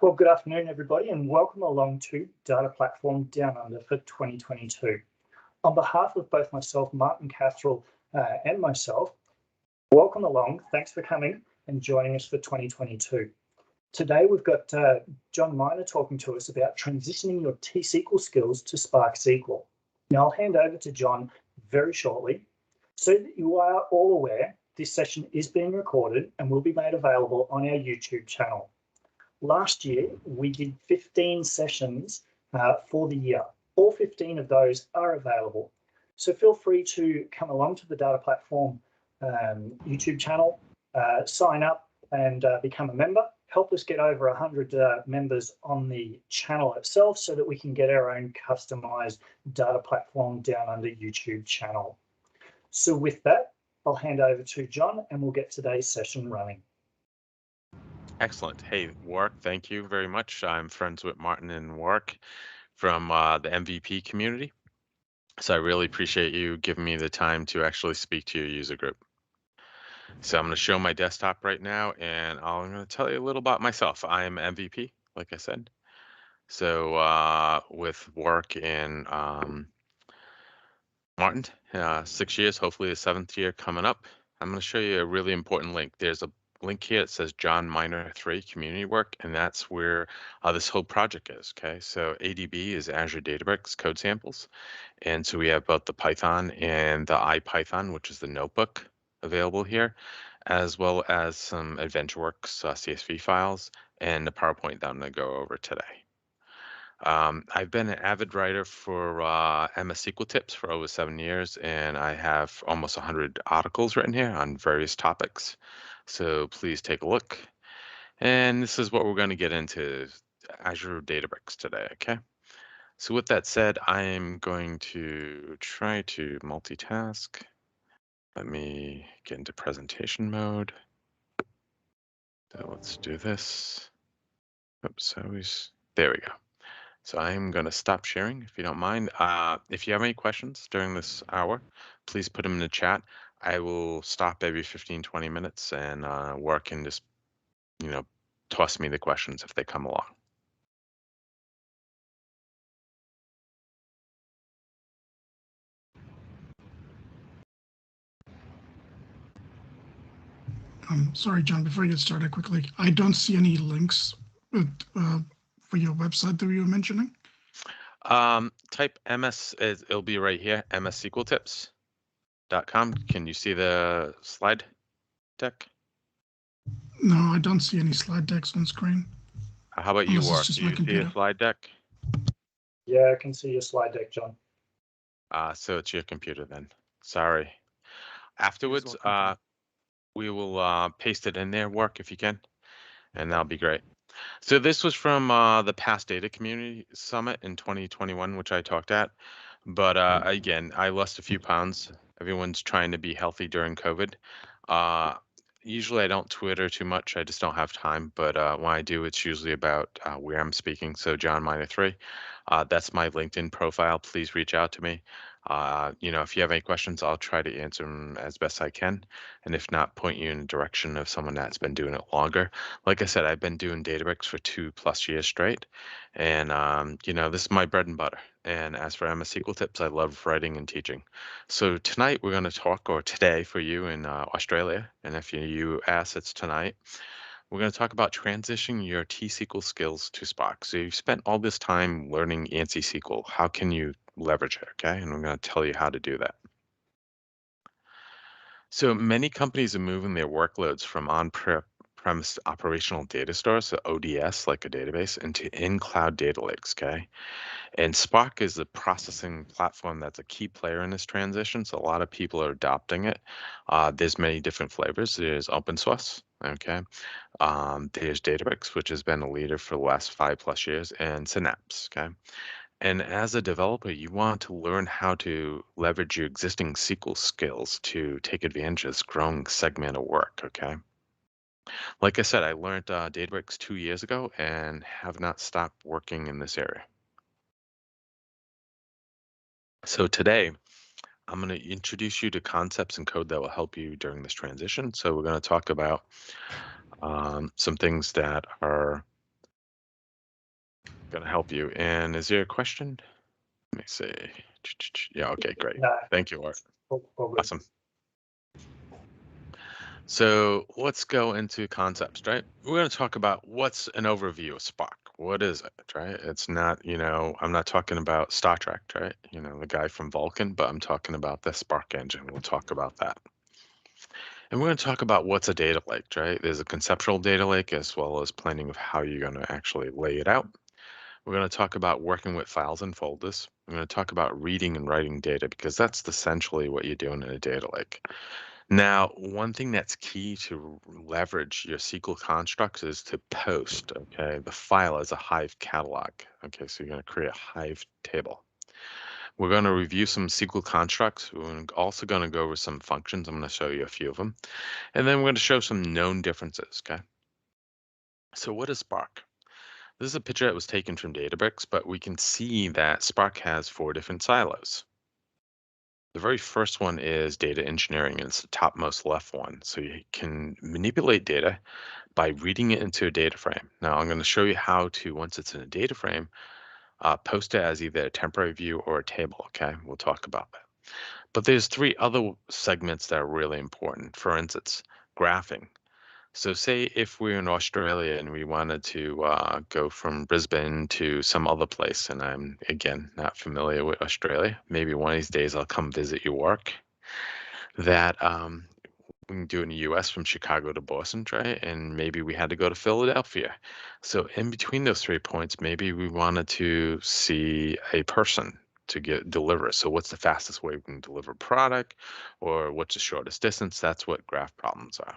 Well, good afternoon, everybody, and welcome along to Data Platform Downunder for 2022. On behalf of both myself, Martin Catherall, and myself, welcome along. Thanks for coming and joining us for 2022. Today, we've got John Miner talking to us about transitioning your T SQL skills to Spark SQL. Now, I'll hand over to John very shortly. So that you are all aware, this session is being recorded and will be made available on our YouTube channel. Last year, we did 15 sessions for the year. All 15 of those are available. So feel free to come along to the Data Platform YouTube channel, sign up and become a member. Help us get over 100 members on the channel itself so that we can get our own customized Data Platform Downunder YouTube channel. So with that, I'll hand over to John and we'll get today's session running. Excellent. Hey, Warwick, thank you very much. I'm friends with Martin and Warwick from the MVP community. So I really appreciate you giving me the time to actually speak to your user group. So I'm going to show my desktop right now, and I'm going to tell you a little about myself. I am MVP, like I said. So with Warwick and Martin, 6 years, hopefully the 7th year coming up. I'm going to show you a really important link. There's a link here that says John Miner 3 community work, and that's where this whole project is. Okay, so ADB is Azure Databricks code samples, and so we have both the Python and the IPython, which is the notebook, available here, as well as some AdventureWorks CSV files and the PowerPoint that I'm going to go over today. I've been an avid writer for MS SQL tips for over 7 years, and I have almost 100 articles written here on various topics. So please take a look. And this is what we're going to get into, Azure Databricks today, okay? So with that said, I'm going to try to multitask. Let me get into presentation mode. So let's do this. Oops, there we go. So I'm going to stop sharing if you don't mind. If you have any questions during this hour, please put them in the chat. I will stop every 15, 20 minutes and Warwick can just, toss me the questions if they come along. Sorry, John, before you get started quickly, I don't see any links for your website that you were mentioning. Type MS, it'll be right here, mssqltips.com. Can you see the slide deck? No, I don't see any slide decks on screen. How about you, Warwick? Do you see a slide deck? Yeah, I can see your slide deck, John. So it's your computer then. Sorry. Afterwards, we will paste it in there, Warwick, if you can, and that'll be great. So this was from the Past Data Community Summit in 2021, which I talked at. But again, I lost a few pounds. Everyone's trying to be healthy during COVID. Usually I don't Twitter too much. I just don't have time. But when I do, it's usually about where I'm speaking. So John Miner 3, that's my LinkedIn profile. Please reach out to me. If you have any questions, I'll try to answer them as best I can. And if not, point you in the direction of someone that's been doing it longer. Like I said, I've been doing Databricks for 2+ years straight. And, this is my bread and butter. And as for MS SQL tips, I love writing and teaching. So tonight we're going to talk, or today for you in Australia, and if you US, it's tonight, we're going to talk about transitioning your T SQL skills to Spark. So you've spent all this time learning ANSI SQL. How can you leverage it, okay? And I'm going to tell you how to do that. So many companies are moving their workloads from on-premise operational data stores, so ODS, like a database, into in-cloud data lakes, okay? And Spark is the processing platform that's a key player in this transition. So a lot of people are adopting it. There's many different flavors. There's open source, okay? There's Databricks, which has been a leader for the last 5+ years, and Synapse, okay? And as a developer, you want to learn how to leverage your existing SQL skills to take advantage of this growing segment of work, okay? Like I said, I learned Databricks 2 years ago and have not stopped working in this area. So today, I'm going to introduce you to concepts and code that will help you during this transition. So we're going to talk about some things that are gonna help you. And is there a question? Let me see. Yeah, okay, great. No, Thank you, Art. all good. Awesome. So let's go into concepts, right? We're going to talk about what's an overview of Spark. What is it, right? It's not, I'm not talking about Star Trek, right? The guy from Vulcan, but I'm talking about the Spark engine. We'll talk about that. And we're going to talk about what's a data lake, right? There's a conceptual data lake as well as planning of how you're going to actually lay it out. We're going to talk about working with files and folders. We're going to talk about reading and writing data because that's essentially what you're doing in a data lake. Now, one thing that's key to leverage your SQL constructs is to post, okay, the file as a Hive catalog. Okay, so you're going to create a Hive table. We're going to review some SQL constructs. We're also going to go over some functions. I'm going to show you a few of them. And then we're going to show some known differences, okay? So what is Spark? This is a picture that was taken from Databricks, but we can see that Spark has 4 different silos. The very first one is data engineering, and it's the topmost left one. So you can manipulate data by reading it into a data frame. Now I'm going to show you how to, once it's in a data frame, post it as either a temporary view or a table, okay? We'll talk about that. But there's 3 other segments that are really important. For instance, graphing. So say if we're in Australia and we wanted to go from Brisbane to some other place, and I'm, again, not familiar with Australia, maybe one of these days I'll come visit your work, that we can do it in the US from Chicago to Boston, right? And maybe we had to go to Philadelphia. So in between those 3 points, maybe we wanted to see a person to deliver. So what's the fastest way we can deliver product, or what's the shortest distance? That's what graph problems are.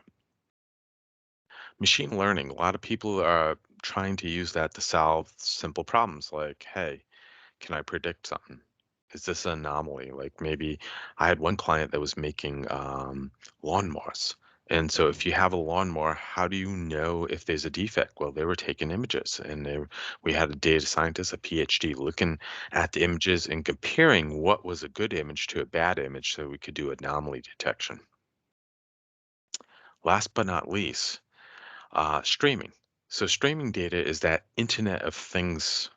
Machine learning, a lot of people are trying to use that to solve simple problems like, hey, can I predict something? Is this an anomaly? Like maybe I had one client that was making lawnmowers. And so if you have a lawnmower, how do you know if there's a defect? Well, they were taking images, and we had a data scientist, a PhD, looking at the images and comparing what was a good image to a bad image so we could do anomaly detection. Last but not least, streaming. So streaming data is that Internet of Things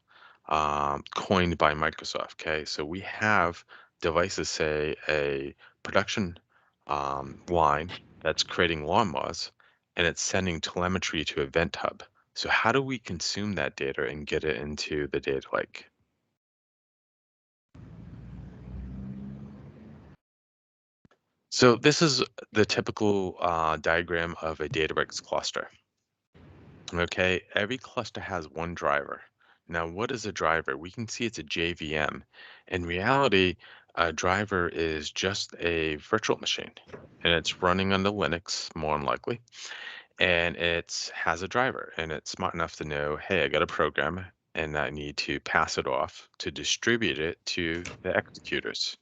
coined by Microsoft. Okay, so we have devices, say a production line that's creating lawnmowers, and it's sending telemetry to Event Hub. So how do we consume that data and get it into the data lake? So this is the typical diagram of a Databricks cluster. Okay, every cluster has one driver. Now, what is a driver? We can see it's a JVM. In reality, a driver is just a virtual machine, and it's running under Linux, more than likely, and it has a driver, and it's smart enough to know, hey, I got a program, and I need to pass it off to distribute it to the executors.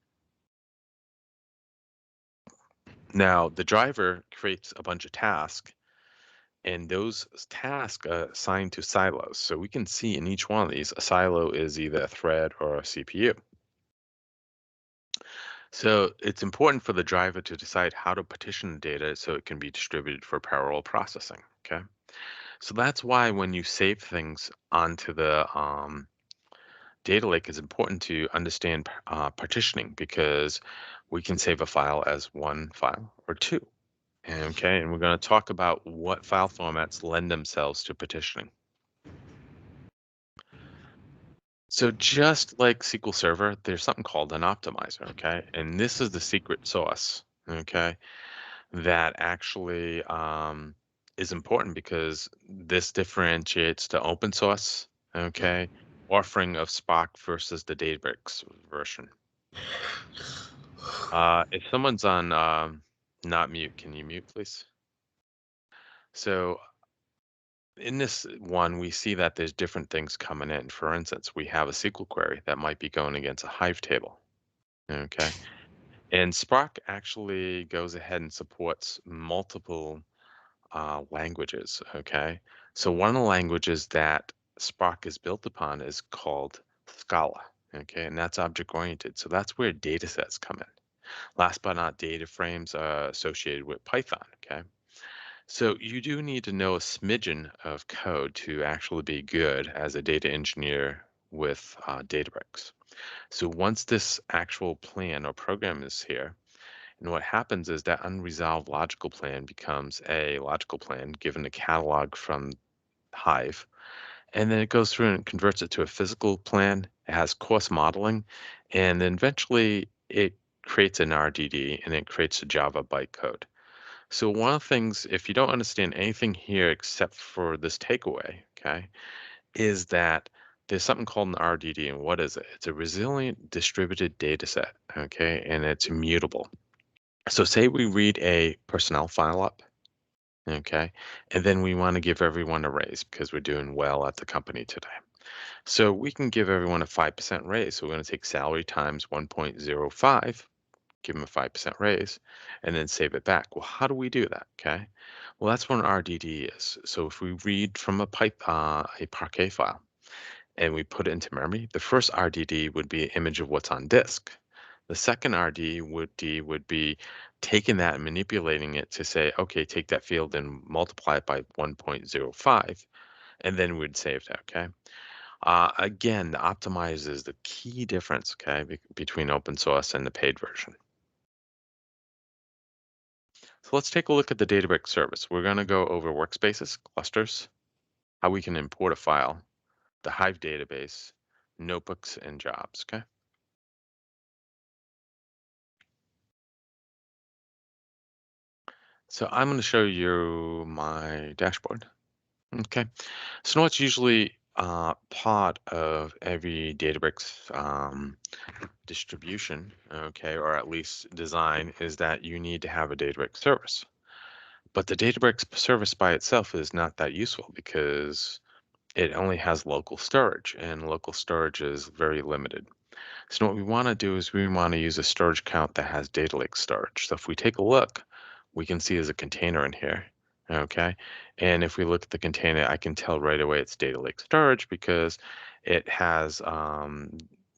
Now, the driver creates a bunch of tasks, and those tasks are assigned to silos. So we can see in each one of these, a silo is either a thread or a CPU. So it's important for the driver to decide how to partition the data so it can be distributed for parallel processing, okay? So that's why when you save things onto the data lake, it's important to understand partitioning, because we can save a file as one file or 2. Okay, and we're going to talk about what file formats lend themselves to partitioning. So just like SQL Server, there's something called an optimizer, okay? And this is the secret sauce, okay, that actually is important because this differentiates the open source, okay, offering of Spark versus the Databricks version. If someone's on not mute, can you mute, please? So in this one, we see that there's different things coming in. For instance, we have a SQL query that might be going against a Hive table. Okay. And Spark actually goes ahead and supports multiple languages. Okay. So one of the languages that Spark is built upon is called Scala. Okay. And that's object oriented. So that's where data sets come in. Last but not data frames are associated with Python. Okay. So you do need to know a smidgen of code to actually be good as a data engineer with Databricks. So once this actual plan or program is here, and what happens is that unresolved logical plan becomes a logical plan given a catalog from Hive, and then it goes through and converts it to a physical plan. It has course modeling, and then eventually it creates an RDD and it creates a Java bytecode. So one of the things, if you don't understand anything here except for this takeaway, okay, is that there's something called an RDD, and what is it? It's a resilient distributed data set, okay, and it's immutable. So say we read a personnel file up, okay, and then we want to give everyone a raise because we're doing well at the company today. So we can give everyone a 5% raise. So we're going to take salary times 1.05, give them a 5% raise, and then save it back. Well, how do we do that? Okay. Well, that's what an RDD is. So if we read from a Parquet file and we put it into memory, the first RDD would be an image of what's on disk. The second RDD would be taking that and manipulating it to say, okay, take that field and multiply it by 1.05, and then we'd save that. Okay. Again, the optimize is the key difference, okay, between open source and the paid version. So let's take a look at the Databricks service. We're going to go over workspaces, clusters, how we can import a file, the Hive database, notebooks, and jobs, okay? So I'm going to show you my dashboard, okay? So what's usually part of every Databricks distribution, okay, or at least design, is that you need to have a Databricks service. But the Databricks service by itself is not that useful because it only has local storage, and local storage is very limited. So what we want to do is we want to use a storage account that has data lake storage. So if we take a look, we can see there's a container in here. Okay. And if we look at the container, I can tell right away it's data lake storage because it has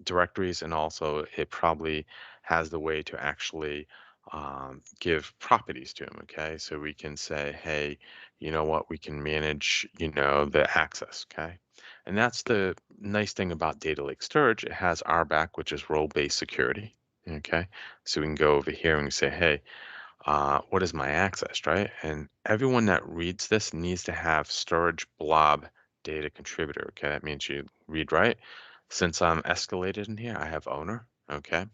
directories, and also it probably has the way to actually give properties to them. Okay. So we can say, hey, you know what, we can manage, the access. Okay. And that's the nice thing about data lake storage. It has RBAC, which is role-based security. Okay. So we can go over here and we say, hey, what is my access, right? And everyone that reads this needs to have storage blob data contributor. Okay. That means you read write. Since I'm escalated in here, I have owner. Okay.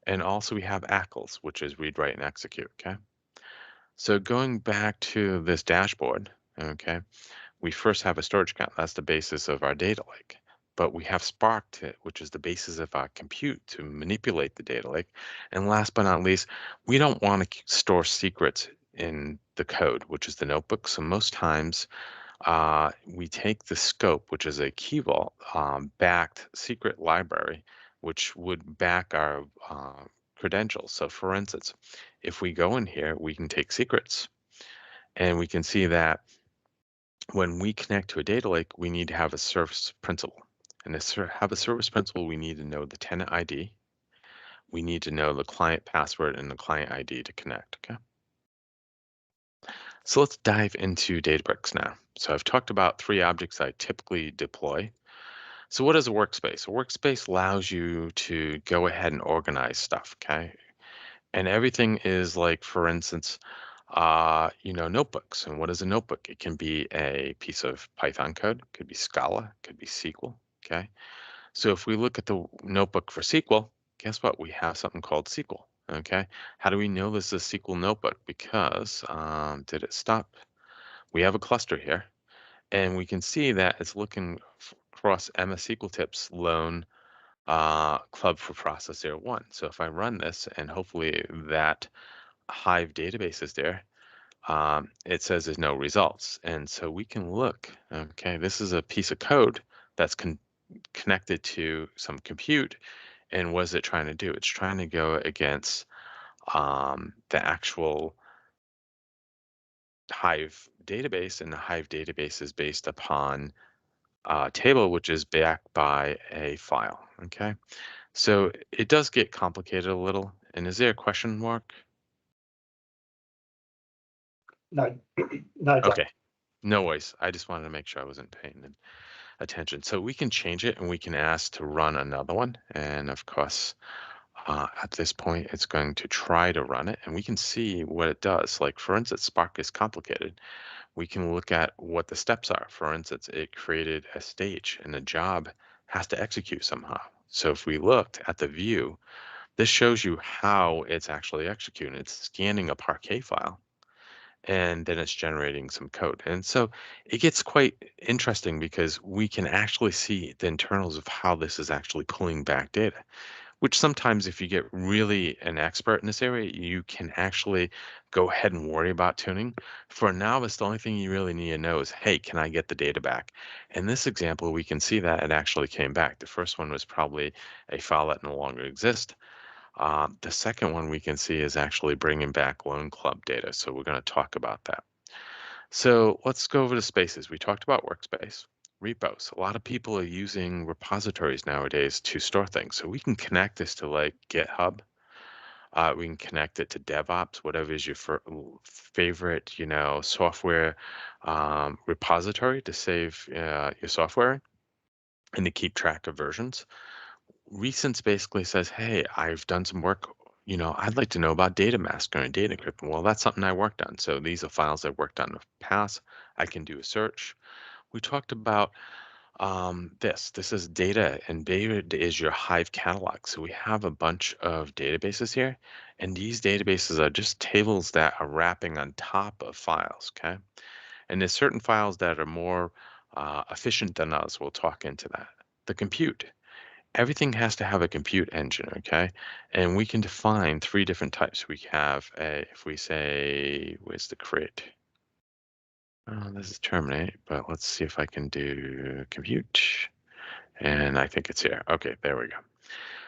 And also we have ACLs, which is read, write, and execute. Okay. So going back to this dashboard, okay, we first have a storage account. That's the basis of our data lake. But we have Spark, which is the basis of our compute to manipulate the data lake. And last but not least, we don't want to store secrets in the code, which is the notebook. So most times we take the scope, which is a key vault backed secret library, which would back our credentials. So for instance, if we go in here, we can take secrets, and we can see that when we connect to a data lake, we need to have a service principal. And to have a service principal, we need to know the tenant ID. We need to know the client password and the client ID to connect, okay? So let's dive into Databricks now. So I've talked about 3 objects I typically deploy. So what is a workspace? A workspace allows you to go ahead and organize stuff, okay? And everything is like, for instance, notebooks. And what is a notebook? It can be a piece of Python code, it could be Scala, it could be SQL. Okay. So if we look at the notebook for SQL, guess what? We have something called SQL. Okay. How do we know this is a SQL notebook? Because did it stop? We have a cluster here, and we can see that it's looking across MS SQL tips loan club for process 01. So if I run this, and hopefully that Hive database is there, it says there's no results. And so we can look, okay, this is a piece of code that's connected to some compute. And what is it trying to do? It's trying to go against the actual Hive database, and the Hive database is based upon a table, which is backed by a file, okay? So it does get complicated a little. And is there a question mark? No, no, John. Okay, no worries. I just wanted to make sure I wasn't paying attention. So we can change it and we can ask to run another one. And of course, at this point, it's going to try to run it and we can see what it does. Like for instance, Spark is complicated. We can look at what the steps are. For instance, it created a stage and the job has to execute somehow. So if we looked at the view, this shows you how it's actually executing. It's scanning a Parquet file and then it's generating some code. And so it gets quite interesting because we can actually see the internals of how this is actually pulling back data, which sometimes if you get really an expert in this area, you can actually go ahead and worry about tuning. For a novice, the only thing you really need to know is, hey, can I get the data back? In this example, we can see that it actually came back. The first one was probably a file that no longer exists. The second one we can see is actually bringing back Loan Club data. So we're going to talk about that. So let's go over to spaces. We talked about Workspace, repos. A lot of people are using repositories nowadays to store things. So we can connect this to like GitHub. We can connect it to DevOps, whatever is your favorite, software repository to save your software and to keep track of versions. Recents basically says, hey, I've done some work. I'd like to know about data masking and data encryption. Well, that's something I worked on. So these are files I worked on in the past. I can do a search. We talked about this. This is data, and data is your Hive catalog. So we have a bunch of databases here, and these databases are just tables that are wrapping on top of files, okay? And there's certain files that are more efficient than others. We'll talk into that. The compute. Everything has to have a compute engine, okay? And we can define three different types. We have if we say, where's the create? This is terminate, but let's see if I can do compute. And I think it's here. Okay, there we go.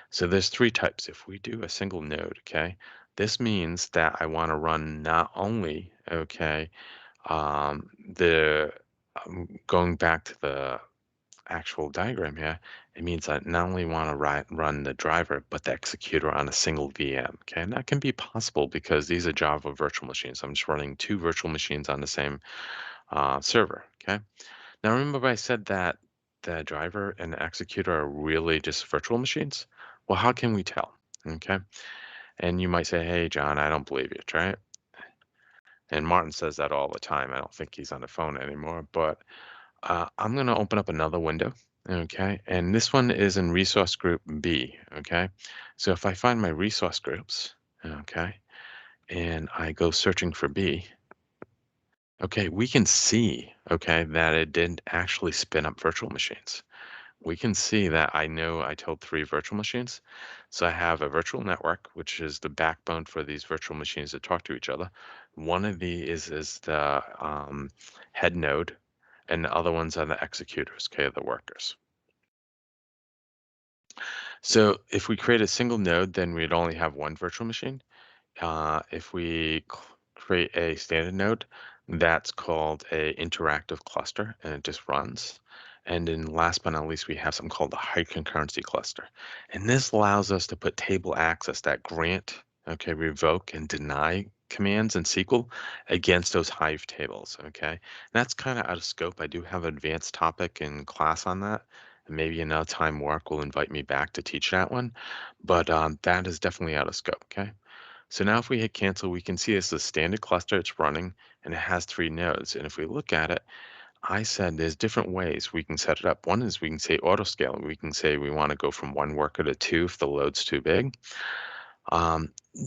So there's three types. If we do a single node, okay, this means that I want to run not only, okay, going back to the actual diagram here, it means I not only want to run the driver, but the executor on a single VM. Okay, and that can be possible because these are Java virtual machines. I'm just running two virtual machines on the same server. Okay, now remember I said that the driver and the executor are really just virtual machines? Well, how can we tell? Okay, and you might say, hey, John, I don't believe you, right? And Martin says that all the time. I don't think he's on the phone anymore, but I'm going to open up another window, okay? And this one is in resource group B, okay? So if I find my resource groups, okay, and I go searching for B, okay, we can see, okay, that it didn't actually spin up virtual machines. We can see that I know I told three virtual machines. So I have a virtual network, which is the backbone for these virtual machines that talk to each other. One of these is the head node, and the other ones are the executors, okay, the workers. So if we create a single node, then we'd only have one virtual machine. If we create a standard node, that's called a interactive cluster, and it just runs. And then last but not least, we have something called the high concurrency cluster. And this allows us to put table access that grant, okay, revoke and deny commands in SQL against those Hive tables, okay? And that's kind of out of scope. I do have an advanced topic in class on that. And maybe another time work will invite me back to teach that one. But that is definitely out of scope, okay? So now if we hit cancel, we can see it's a standard cluster, it's running, and it has three nodes. And if we look at it, I said there's different ways we can set it up. One is we can say auto scale. We can say we want to go from one worker to two if the load's too big.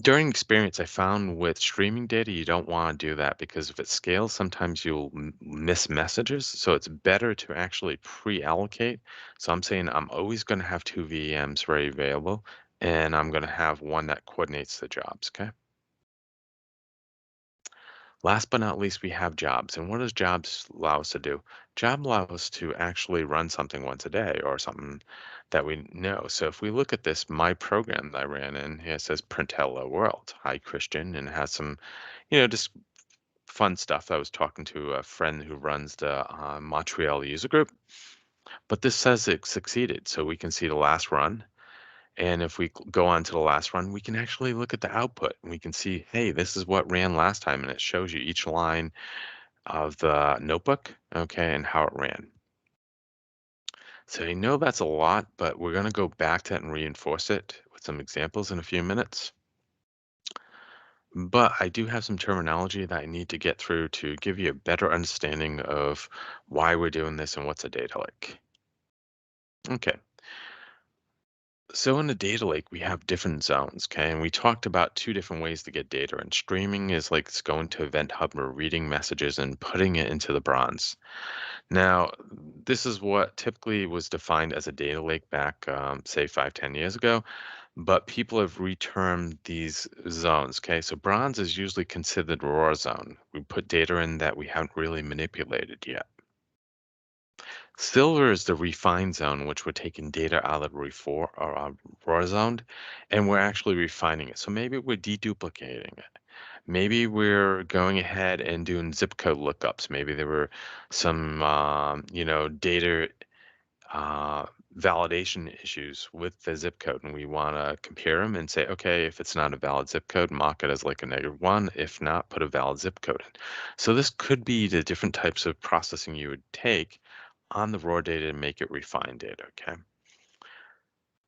During experience, I found with streaming data, you don't want to do that because if it scales, sometimes you'll miss messages. So it's better to actually pre-allocate. So I'm saying I'm always going to have two VMs ready available, and I'm going to have one that coordinates the jobs, okay? Last but not least, we have jobs. And what does jobs allow us to do? Job allows us to actually run something once a day or something that we know. So if we look at this, my program that I ran in here says print hello world. Hi, Christian, and it has some, just fun stuff. I was talking to a friend who runs the Montreal user group, but this says it succeeded. So we can see the last run. And if we go on to the last run, we can actually look at the output and we can see, hey, this is what ran last time. And it shows you each line of the notebook, okay, and how it ran. So you know that's a lot, but we're going to go back to that and reinforce it with some examples in a few minutes. But I do have some terminology that I need to get through to give you a better understanding of why we're doing this and what's a data lake. Okay. So in a data lake, we have different zones, okay? And we talked about two different ways to get data. And streaming is like it's going to Event Hub or reading messages and putting it into the bronze. Now, this is what typically was defined as a data lake back, say, 5, 10 years ago. But people have retermed these zones, okay? So bronze is usually considered raw zone. We put data in that we haven't really manipulated yet. Silver is the refined zone, which we're taking data out of raw zone, and we're actually refining it. So maybe we're deduplicating it. Maybe we're going ahead and doing zip code lookups. Maybe there were some, data validation issues with the zip code, and we want to compare them and say, okay, if it's not a valid zip code, mark it as like a -1. If not, put a valid zip code in. So this could be the different types of processing you would take on the raw data to make it refined data, okay?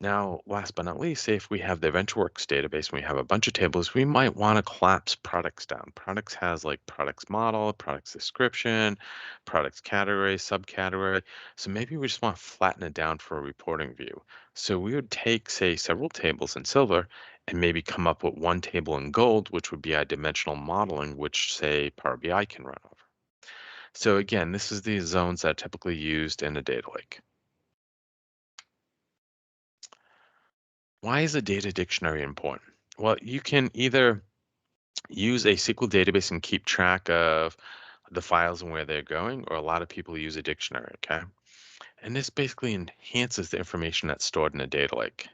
Now, last but not least, say if we have the EventWorks database and we have a bunch of tables, we might want to collapse products down. Products has like products model, products description, products category, subcategory. So maybe we just want to flatten it down for a reporting view. So we would take, say, several tables in silver and maybe come up with one table in gold, which would be our dimensional modeling, which, say, Power BI can run over. So again, this is the zones that are typically used in a data lake. Why is a data dictionary important? Well, you can either use a SQL database and keep track of the files and where they're going, or a lot of people use a dictionary, okay? And this basically enhances the information that's stored in a data lake.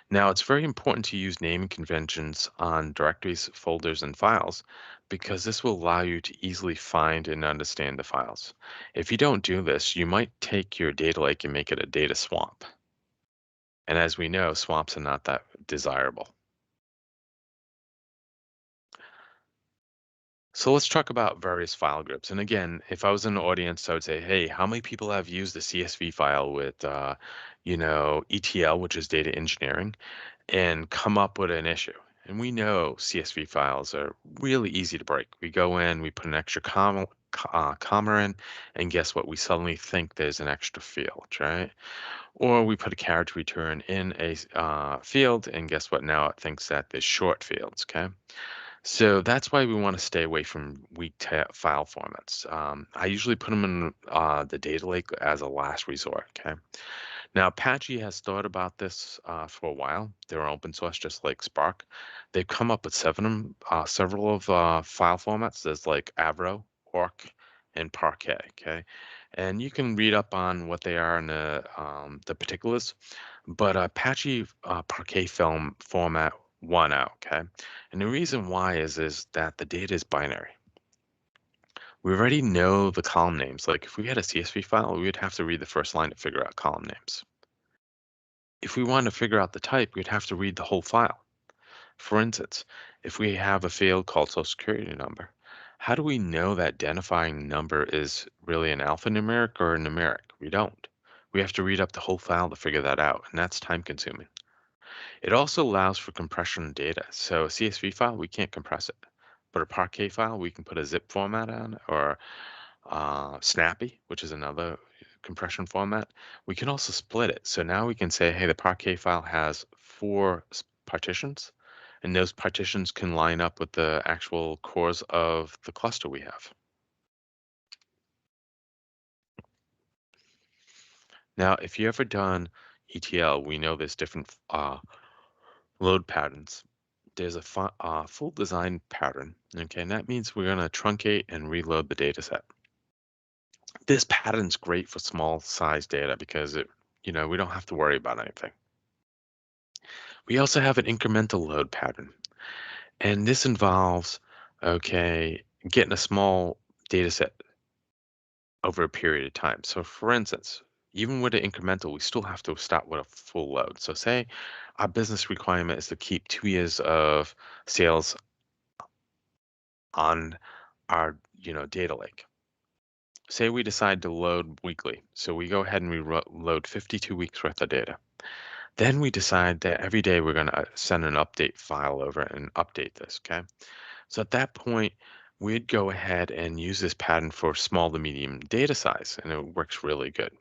Now, it's very important to use naming conventions on directories, folders, and files because this will allow you to easily find and understand the files. If you don't do this, you might take your data lake and make it a data swamp. And as we know, swamps are not that desirable. So let's talk about various file groups. And again, if I was in the audience, I would say, hey, how many people have used the CSV file with, ETL, which is data engineering, and come up with an issue? And we know CSV files are really easy to break. We go in, we put an extra comma in, and guess what? We suddenly think there's an extra field, right? Or we put a character return in a field, and guess what? Now it thinks that there's short fields, okay? So that's why we want to stay away from weak file formats. I usually put them in the data lake as a last resort, okay? Now, Apache has thought about this for a while. They're open source, just like Spark. They've come up with several of file formats. There's like Avro, Orc, and Parquet, okay? And you can read up on what they are in the particulars. But Apache Parquet film format won out, okay? And the reason why is that the data is binary. We already know the column names. Like if we had a CSV file, we would have to read the first line to figure out column names. If we want to figure out the type, we'd have to read the whole file. For instance, if we have a field called Social Security number, how do we know that identifying number is really an alphanumeric or a numeric? We don't. We have to read up the whole file to figure that out, and that's time consuming. It also allows for compression of data. So a CSV file, we can't compress it. But a Parquet file, we can put a zip format on, or Snappy, which is another compression format. We can also split it. So now we can say, hey, the Parquet file has 4 partitions, and those partitions can line up with the actual cores of the cluster we have. Now, if you ever done ETL, we know there's different load patterns. There's a full design pattern, okay, and that means we're going to truncate and reload the data set. This pattern's great for small size data because we don't have to worry about anything. We also have an incremental load pattern, and this involves, okay, getting a small data set over a period of time. So for instance, Even with an incremental, we still have to start with a full load. So say our business requirement is to keep 2 years of sales on our data lake. Say we decide to load weekly. So we go ahead and we load 52 weeks worth of data. Then we decide that every day we're going to send an update file over and update this, okay? So at that point, we'd go ahead and use this pattern for small to medium data size, and it works really good.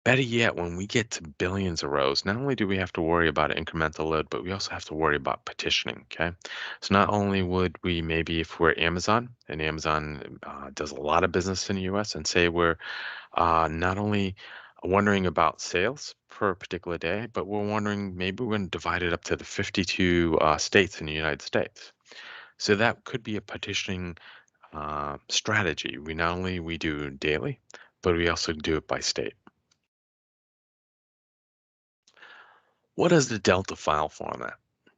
Better yet, when we get to billions of rows, not only do we have to worry about incremental load, but we also have to worry about partitioning, okay? So not only would we maybe, if we're Amazon, and Amazon does a lot of business in the US, and say we're not only wondering about sales for a particular day, but we're wondering maybe we're going to divide it up to the 52 states in the United States. So that could be a partitioning strategy. We not only we do daily, but we also do it by state. What is the Delta file format?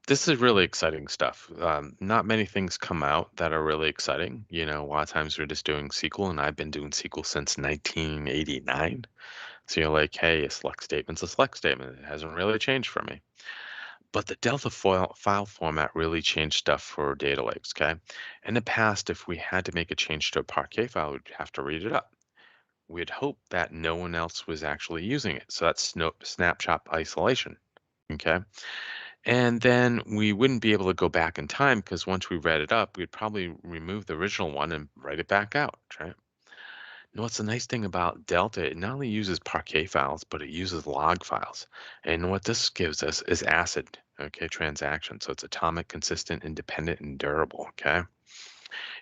This is really exciting stuff. Not many things come out that are really exciting. A lot of times we're just doing SQL, and I've been doing SQL since 1989. So you're like, hey, a select statement's a select statement. It hasn't really changed for me. But the Delta file format really changed stuff for data lakes, okay? In the past, if we had to make a change to a Parquet file, we'd have to read it up. We'd hope that no one else was actually using it. So that's snapshot isolation, okay? And then we wouldn't be able to go back in time because once we read it up, we'd probably remove the original one and write it back out, right? Now, what's the nice thing about Delta? It not only uses Parquet files, but it uses log files. And what this gives us is ACID, okay, transaction. So it's atomic, consistent, independent, and durable, okay?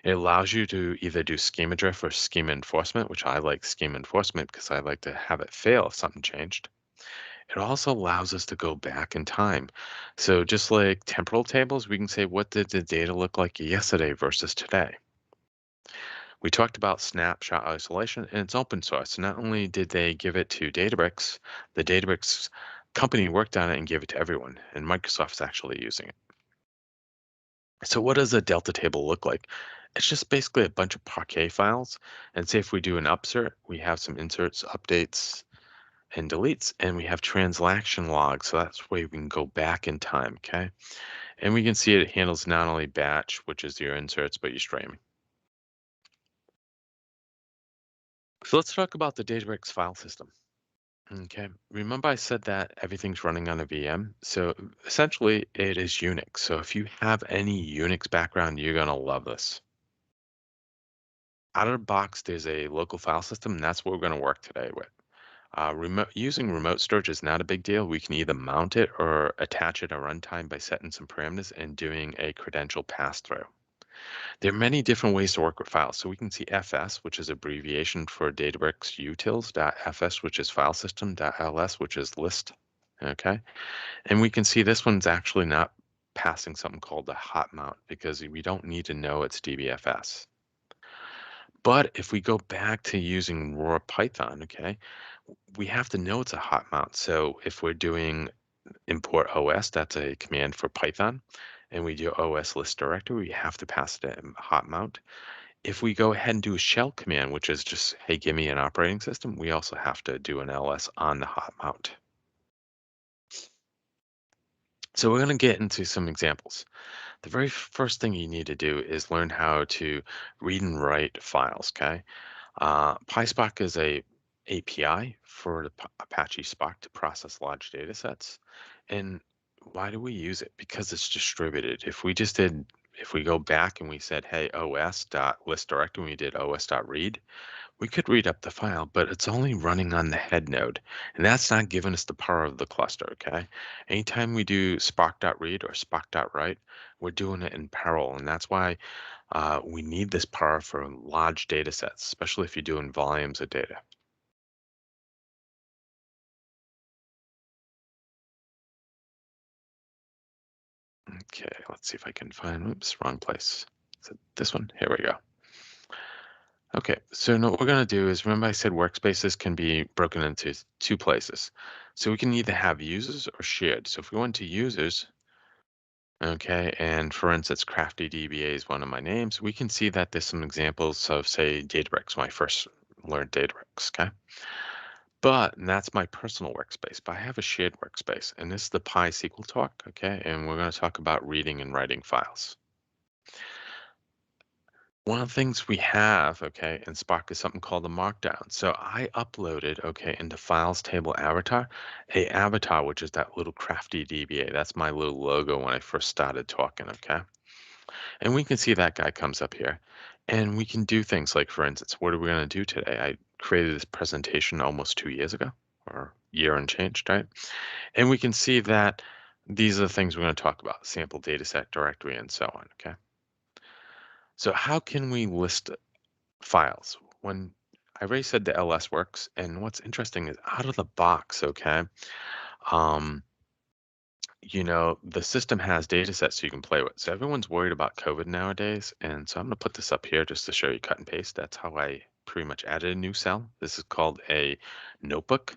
It allows you to either do schema drift or schema enforcement, which I like schema enforcement because I like to have it fail if something changed. It also allows us to go back in time. So just like temporal tables, we can say, what did the data look like yesterday versus today? We talked about snapshot isolation, and it's open source. Not only did they give it to Databricks, the Databricks company worked on it and gave it to everyone, and Microsoft's actually using it. So what does a Delta table look like? It's just basically a bunch of Parquet files. And say if we do an upsert, we have some inserts, updates, and deletes, and we have transaction logs. So that's where we can go back in time, okay? And we can see it handles not only batch, which is your inserts, but your streaming. So let's talk about the Databricks file system. Okay, remember I said that everything's running on a VM? So essentially it is Unix. So if you have any Unix background, you're gonna love this. Out of the box, there's a local file system, and that's what we're gonna work today with. Using remote storage is not a big deal. We can either mount it or attach it at runtime by setting some parameters and doing a credential pass-through. There are many different ways to work with files. So we can see FS, which is abbreviation for Databricks utils.fs, which is file system.ls, which is list. Okay. And we can see this one's actually not passing something called a hot mount because we don't need to know it's DBFS. But if we go back to using raw Python, okay, we have to know it's a hot mount. So if we're doing import OS, that's a command for Python, and we do OS list directory, we have to pass it a hot mount. If we go ahead and do a shell command, which is just, hey, give me an operating system, we also have to do an ls on the hot mount. So we're going to get into some examples. The very first thing you need to do is learn how to read and write files, okay? PySpark is a API for the Apache Spark to process large data sets. And why do we use it? Because it's distributed. If we go back and we said, hey, os.list directory, and we did os.read, we could read up the file, but it's only running on the head node. And that's not giving us the power of the cluster, okay? Anytime we do spark.read or spark.write, we're doing it in parallel. And that's why we need this power for large data sets, especially if you're doing volumes of data. Okay, let's see if I can find, oops, wrong place. Is it this one? Here we go. Okay, so now what we're going to do is, remember I said workspaces can be broken into two places. So we can either have users or shared. So if we went to users, okay, and for instance, CraftyDBA is one of my names, we can see that there's some examples of, say, Databricks, my first learned Databricks, okay? And that's my personal workspace, but I have a shared workspace, and this is the Pi SQL talk, okay? And we're going to talk about reading and writing files. One of the things we have, okay, in Spark is something called a markdown. So I uploaded, okay, into files table avatar, a avatar, which is that little crafty DBA. That's my little logo when I first started talking, okay? And we can see that guy comes up here. And we can do things like, for instance, what are we going to do today? I created this presentation almost 2 years ago, or year and changed, right? And we can see that these are the things we're going to talk about, sample dataset directory and so on, okay? So how can we list files? When I already said the LS works, and what's interesting is out of the box, okay, you know, the system has data sets you can play with. So everyone's worried about COVID nowadays. And so I'm going to put this up here just to show you cut and paste. That's how I pretty much added a new cell. This is called a notebook.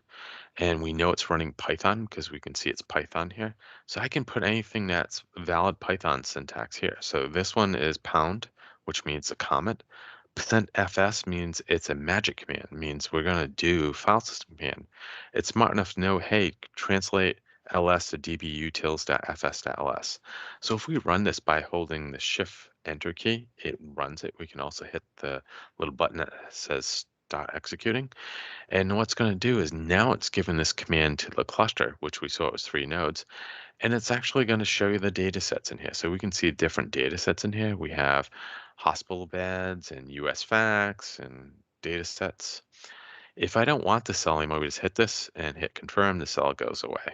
And we know it's running Python because we can see it's Python here. So I can put anything that's valid Python syntax here. So this one is pound, which means a comment. %fs means it's a magic command, means we're going to do file system command. It's smart enough to know, hey, translate ls to dbutils.fs.ls. So if we run this by holding the shift enter key, it runs it. We can also hit the little button that says start executing. And what's going to do is now it's given this command to the cluster, which we saw it was 3 nodes, and it's actually going to show you the data sets in here. So we can see different data sets in here. We have hospital beds and US facts and data sets. If I don't want the cell anymore, we just hit this and hit confirm, the cell goes away.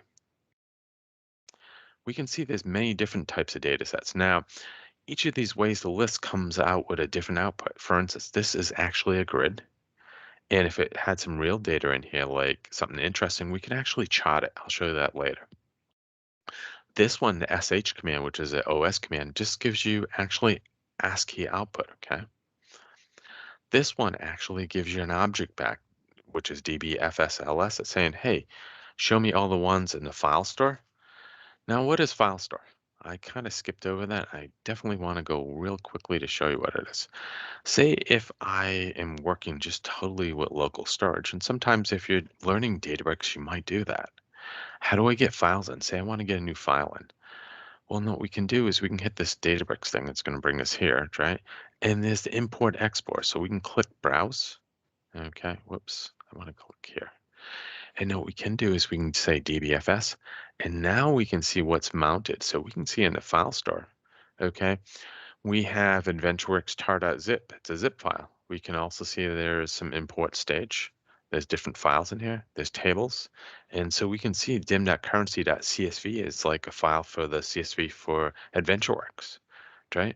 We can see there's many different types of data sets. Now, each of these ways the list comes out with a different output. For instance, this is actually a grid. And if it had some real data in here, like something interesting, we can actually chart it. I'll show you that later. This one, the sh command, which is an OS command, just gives you actually ASCII output, okay? This one actually gives you an object back, which is dbfsls. It's saying, hey, show me all the ones in the file store. Now, what is file store? I kind of skipped over that. I definitely want to go real quickly to show you what it is. Say if I am working just totally with local storage, and sometimes if you're learning Databricks, you might do that. How do I get files in? Say I want to get a new file in. Well, no, what we can do is we can hit this Databricks thing that's going to bring us here, right? And there's the import export. So we can click browse. Okay, whoops, I want to click here. And now what we can do is we can say dbfs, and now we can see what's mounted. So we can see in the file store, okay, we have AdventureWorks tar.zip. It's a zip file. We can also see there's some import stage. There's different files in here. There's tables. And so we can see dim.currency.csv is like a file for the CSV for AdventureWorks, right?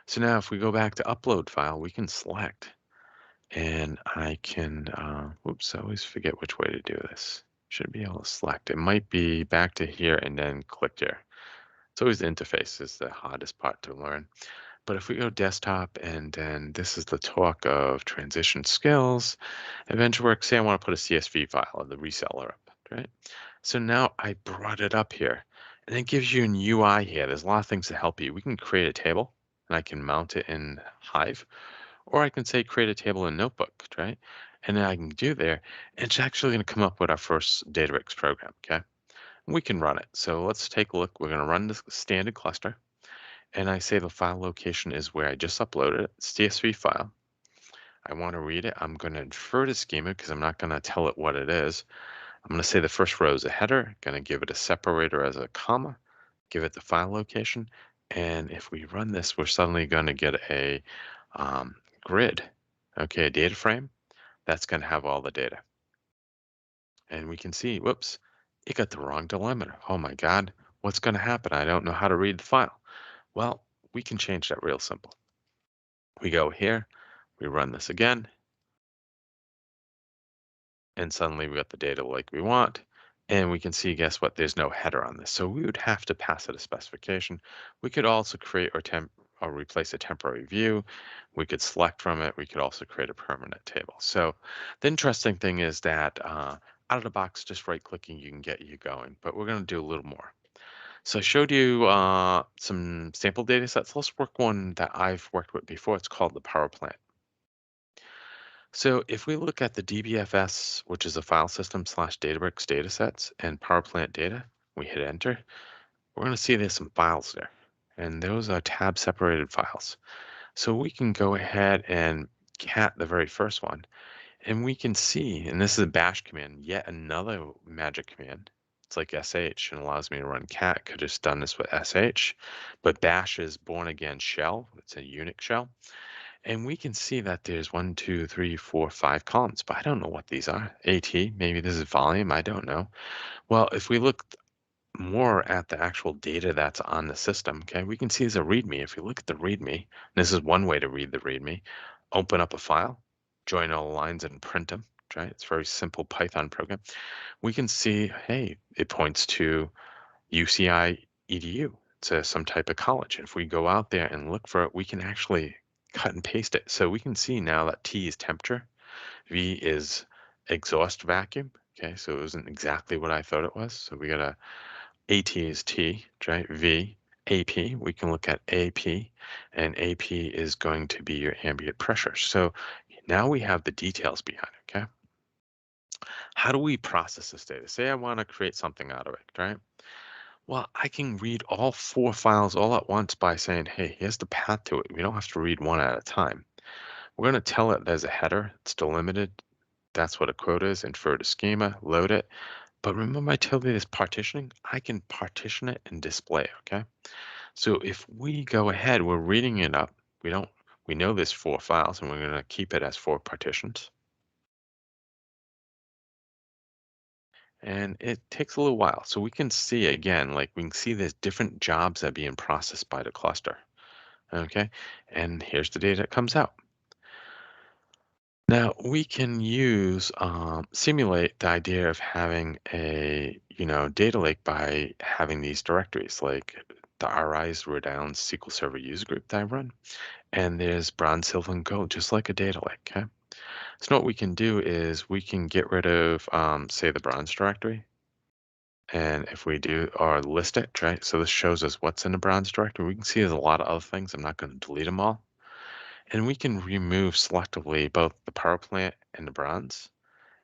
So now if we go back to upload file, we can select, and I can, whoops, I always forget which way to do this. Should be able to select. It might be back to here and then click here. It's always the interface is the hardest part to learn. But if we go desktop, and then this is the talk of transition skills, AdventureWorks, say I want to put a CSV file of the reseller up, right? So now I brought it up here, and it gives you an UI here. There's a lot of things to help you. We can create a table, and I can mount it in Hive, or I can say create a table in Notebook, right? And then I can do there, and it's actually going to come up with our first Databricks program, okay? We can run it. So let's take a look. We're going to run this standard cluster. And I say the file location is where I just uploaded it. It's CSV file. I want to read it. I'm going to infer the schema because I'm not going to tell it what it is. I'm going to say the first row is a header, going to give it a separator as a comma, give it the file location. And if we run this, we're suddenly going to get a grid, okay, a data frame that's going to have all the data. And we can see, whoops, it got the wrong delimiter. Oh my God, what's going to happen? I don't know how to read the file. Well, we can change that real simple. We go here, we run this again, and suddenly we got the data like we want. And we can see, guess what? There's no header on this. So we would have to pass it a specification. We could also create or replace a temporary view. We could select from it. We could also create a permanent table. So the interesting thing is that out of the box, just right clicking, you can get you going. But we're going to do a little more. So I showed you some sample data sets. Let's work one that I've worked with before. It's called the power plant. So if we look at the DBFS, which is a file system / Databricks datasets and power plant data, we hit enter, we're going to see there's some files there. And those are tab separated files. So we can go ahead and cat the very first one. And we can see, and this is a bash command, yet another magic command. It's like sh and allows me to run cat. Could have just done this with sh, but bash is born again shell. It's a Unix shell. And we can see that there's 1, 2, 3, 4, 5 columns, but I don't know what these are. AT, maybe this is volume, I don't know. Well, if we look more at the actual data that's on the system, okay, we can see there's a README. If you look at the README, this is one way to read the README, open up a file, join all the lines and print them, right? It's a very simple Python program. We can see, hey, it points to UCI EDU. It's some type of college. If we go out there and look for it, we can actually cut and paste it. So we can see now that T is temperature, V is exhaust vacuum. Okay, so it wasn't exactly what I thought it was. So we got AT is T, right? V, AP, we can look at AP, and AP is going to be your ambient pressure. So now we have the details behind it, okay? How do we process this data? Say I want to create something out of it, right? Well, I can read all 4 files all at once by saying, hey, here's the path to it. We don't have to read one at a time. We're going to tell it there's a header. It's delimited. That's what a quote is. Infer to schema, load it. But remember I told you this partitioning? I can partition it and display, okay? So if we go ahead, we're reading it up. We know there's 4 files and we're going to keep it as 4 partitions. And it takes a little while. So we can see again, like we can see there's different jobs that are being processed by the cluster. Okay, and here's the data that comes out. Now we can use simulate the idea of having a data lake by having these directories like the RIs were down SQL Server user group that I run, and there's bronze, silver, and gold, just like a data lake. Okay, so what we can do is we can get rid of say the bronze directory. And if we do or list it, right? So this shows us what's in the bronze directory. We can see there's a lot of other things. I'm not going to delete them all. And we can remove selectively both the power plant and the bronze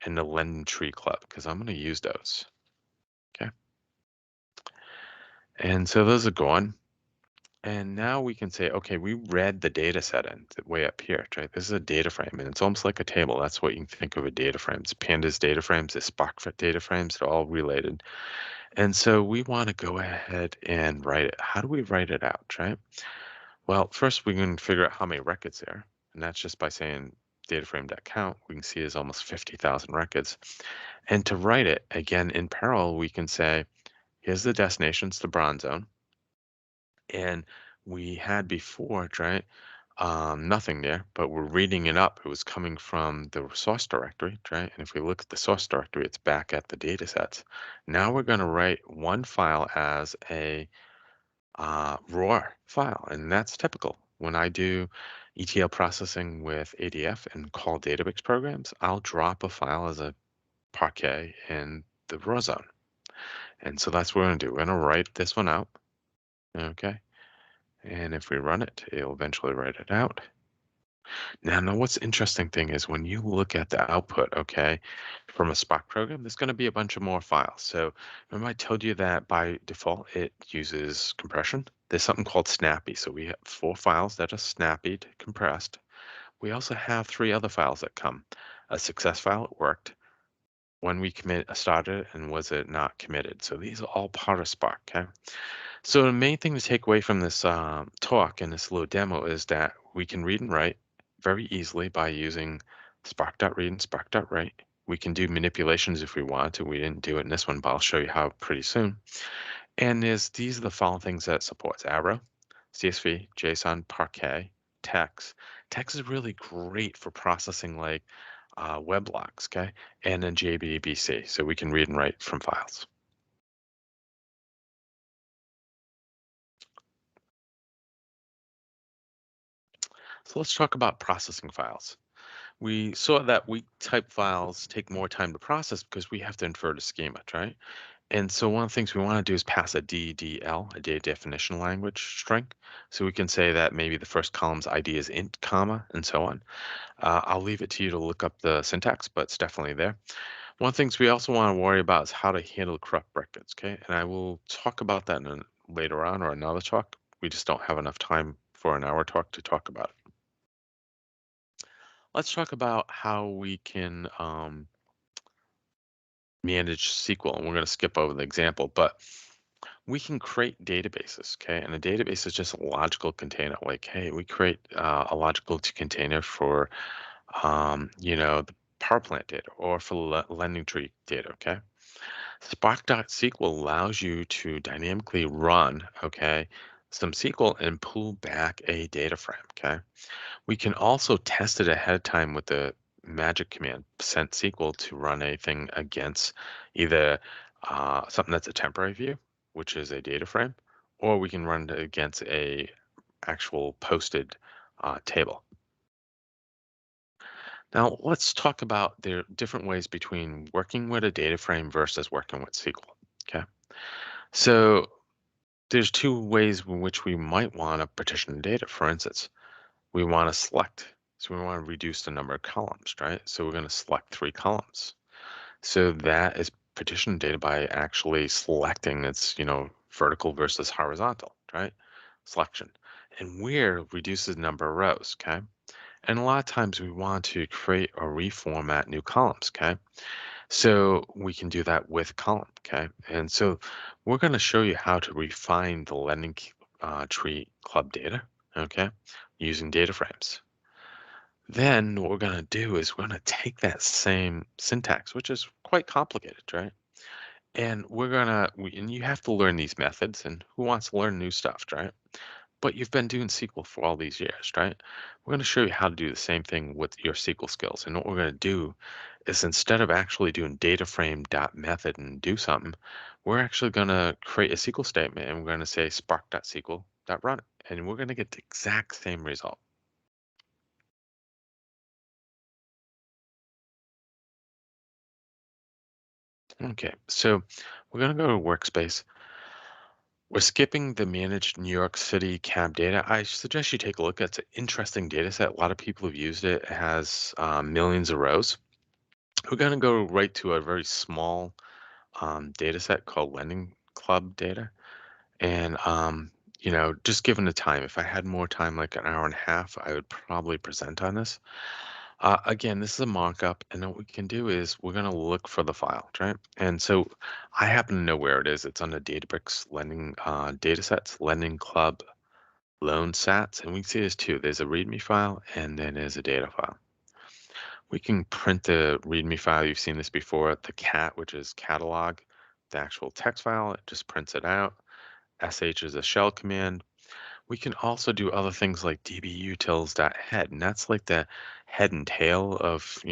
and the Lending Tree Club because I'm going to use those. Okay. And so those are gone. And now we can say, okay, we read the data set in way up here, right? This is a data frame and it's almost like a table. That's what you can think of a data frame. It's Pandas data frames, the Spark data frames, they're all related. And so we want to go ahead and write it. How do we write it out, right? Well, first we can figure out how many records there. And that's just by saying dataframe.count. We can see there's almost 50,000 records. And to write it, again, in parallel, we can say, here's the destinations, the bronze zone. And we had before, right, nothing there, but we're reading it up. It was coming from the source directory, right? And if we look at the source directory, it's back at the data sets. Now we're going to write one file as a raw file, and that's typical. When I do ETL processing with ADF and call Databricks programs, I'll drop a file as a Parquet in the raw zone. And so that's what we're going to do. We're going to write this one out, okay? And if we run it, it'll eventually write it out. Now what's interesting thing is when you look at the output, okay, from a Spark program, there's going to be a bunch of more files. So remember I told you that by default, it uses compression. There's something called snappy. So we have 4 files that are snappy, compressed. We also have 3 other files that come. A success file, it worked. When we started and was it not committed? So these are all part of Spark, okay? So the main thing to take away from this talk and this little demo is that we can read and write very easily by using spark.read and spark.write. We can do manipulations if we want to. We didn't do it in this one, but I'll show you how pretty soon. And these are the following things that it supports: Arrow, CSV, JSON, Parquet, text. Text is really great for processing like web logs, okay? And then JBBC, so we can read and write from files. So let's talk about processing files. We saw that weak type files take more time to process because we have to infer the schema, right? And so one of the things we want to do is pass a DDL, a data definition language string. So we can say that maybe the first column's ID is int, comma, and so on. I'll leave it to you to look up the syntax, but it's definitely there. One of the things we also want to worry about is how to handle corrupt records, okay? And I will talk about that later on or another talk. We just don't have enough time for an hour talk to talk about it. Let's talk about how we can manage SQL, and we're going to skip over the example, but we can create databases, okay? And a database is just a logical container. Like, hey, we create a logical container for, the power plant data or for lending tree data, okay? Spark SQL allows you to dynamically run, okay, some SQL and pull back a data frame, okay? We can also test it ahead of time with the magic command sent SQL to run anything against either something that's a temporary view, which is a data frame, or we can run it against a actual posted table. Now let's talk about the different ways between working with a data frame versus working with SQL. Okay, so there's two ways in which we might want to partition data. For instance, we want to select. So we want to reduce the number of columns, right? So we're going to select 3 columns. So that is partition data by actually selecting its, vertical versus horizontal, right? Selection. And where reduces the number of rows, okay? And a lot of times we want to create or reformat new columns, okay? So we can do that with column, okay? And so we're going to show you how to refine the lending tree club data, okay, using data frames. Then what we're going to do is we're going to take that same syntax, which is quite complicated, right? And and you have to learn these methods, and who wants to learn new stuff, right? But you've been doing SQL for all these years, right? We're going to show you how to do the same thing with your SQL skills. And what we're going to do is instead of actually doing data frame dot method and do something, we're actually going to create a SQL statement and we're going to say spark.sql dot run it. And we're going to get the exact same result. Okay, so we're going to go to Workspace. We're skipping the managed New York City cab data. I suggest you take a look. It's an interesting data set. A lot of people have used it. It has millions of rows. We're going to go right to a very small data set called Lending Club data. And, just given the time, if I had more time, like an hour and a half, I would probably present on this. Again, this is a mock-up, and what we can do is we're going to look for the file, right? And so I happen to know where it is. It's on the Databricks lending data sets, Lending Club loan sats, and we can see there's two. There's a README file, and then there's a data file. We can print the README file. You've seen this before. The cat, which is catalog, the actual text file, it just prints it out. sh is a shell command. We can also do other things like dbutils.head, and that's like the head and tail of,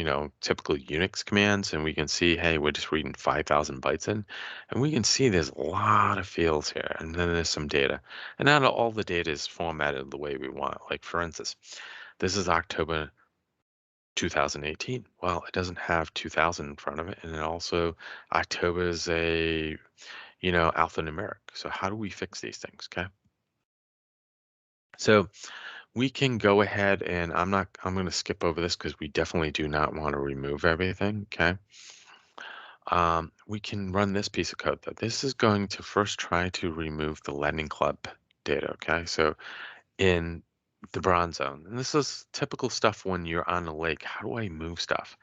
typical Unix commands. And we can see, hey, we're just reading 5,000 bytes in, and we can see there's a lot of fields here, and then there's some data. And not all the data is formatted the way we want. Like for instance, this is October 2018. Well, it doesn't have 2000 in front of it, and then also October is a, alphanumeric. So how do we fix these things? Okay. So we can go ahead and I'm going to skip over this because we definitely do not want to remove everything. Okay. We can run this piece of code though. This is going to first try to remove the lending club data. Okay. So in the bronze zone, and this is typical stuff when you're on a lake. How do I move stuff?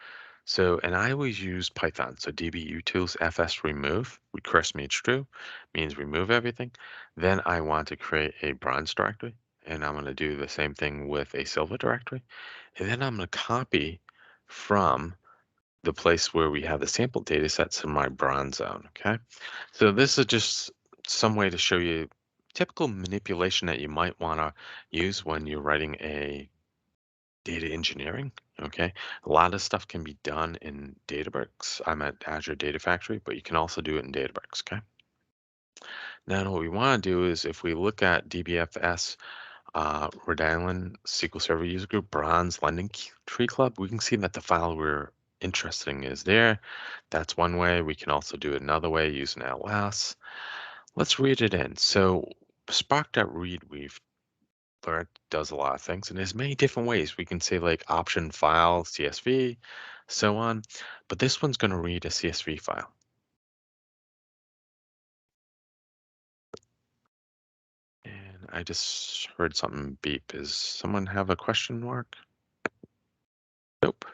So, and I always use Python. So dbutils fs remove, recurse means true, means remove everything. Then I want to create a bronze directory, and I'm going to do the same thing with a silver directory. And then I'm going to copy from the place where we have the sample data sets in my bronze zone, okay? So this is just some way to show you typical manipulation that you might want to use when you're writing a data engineering. Okay, a lot of stuff can be done in Databricks. I'm at Azure Data Factory, but you can also do it in Databricks. Okay. Now, what we want to do is if we look at DBFS, Rhode Island SQL Server User Group, Bronze Lending Tree Club, we can see that the file we're interesting is there. That's one way. We can also do it another way using ls. Let's read it in. So spark.read, we've learned, does a lot of things, and there's many different ways. We can say like option file, CSV, so on, but this one's going to read a CSV file. And I just heard something beep. Does someone have a question mark? Nope.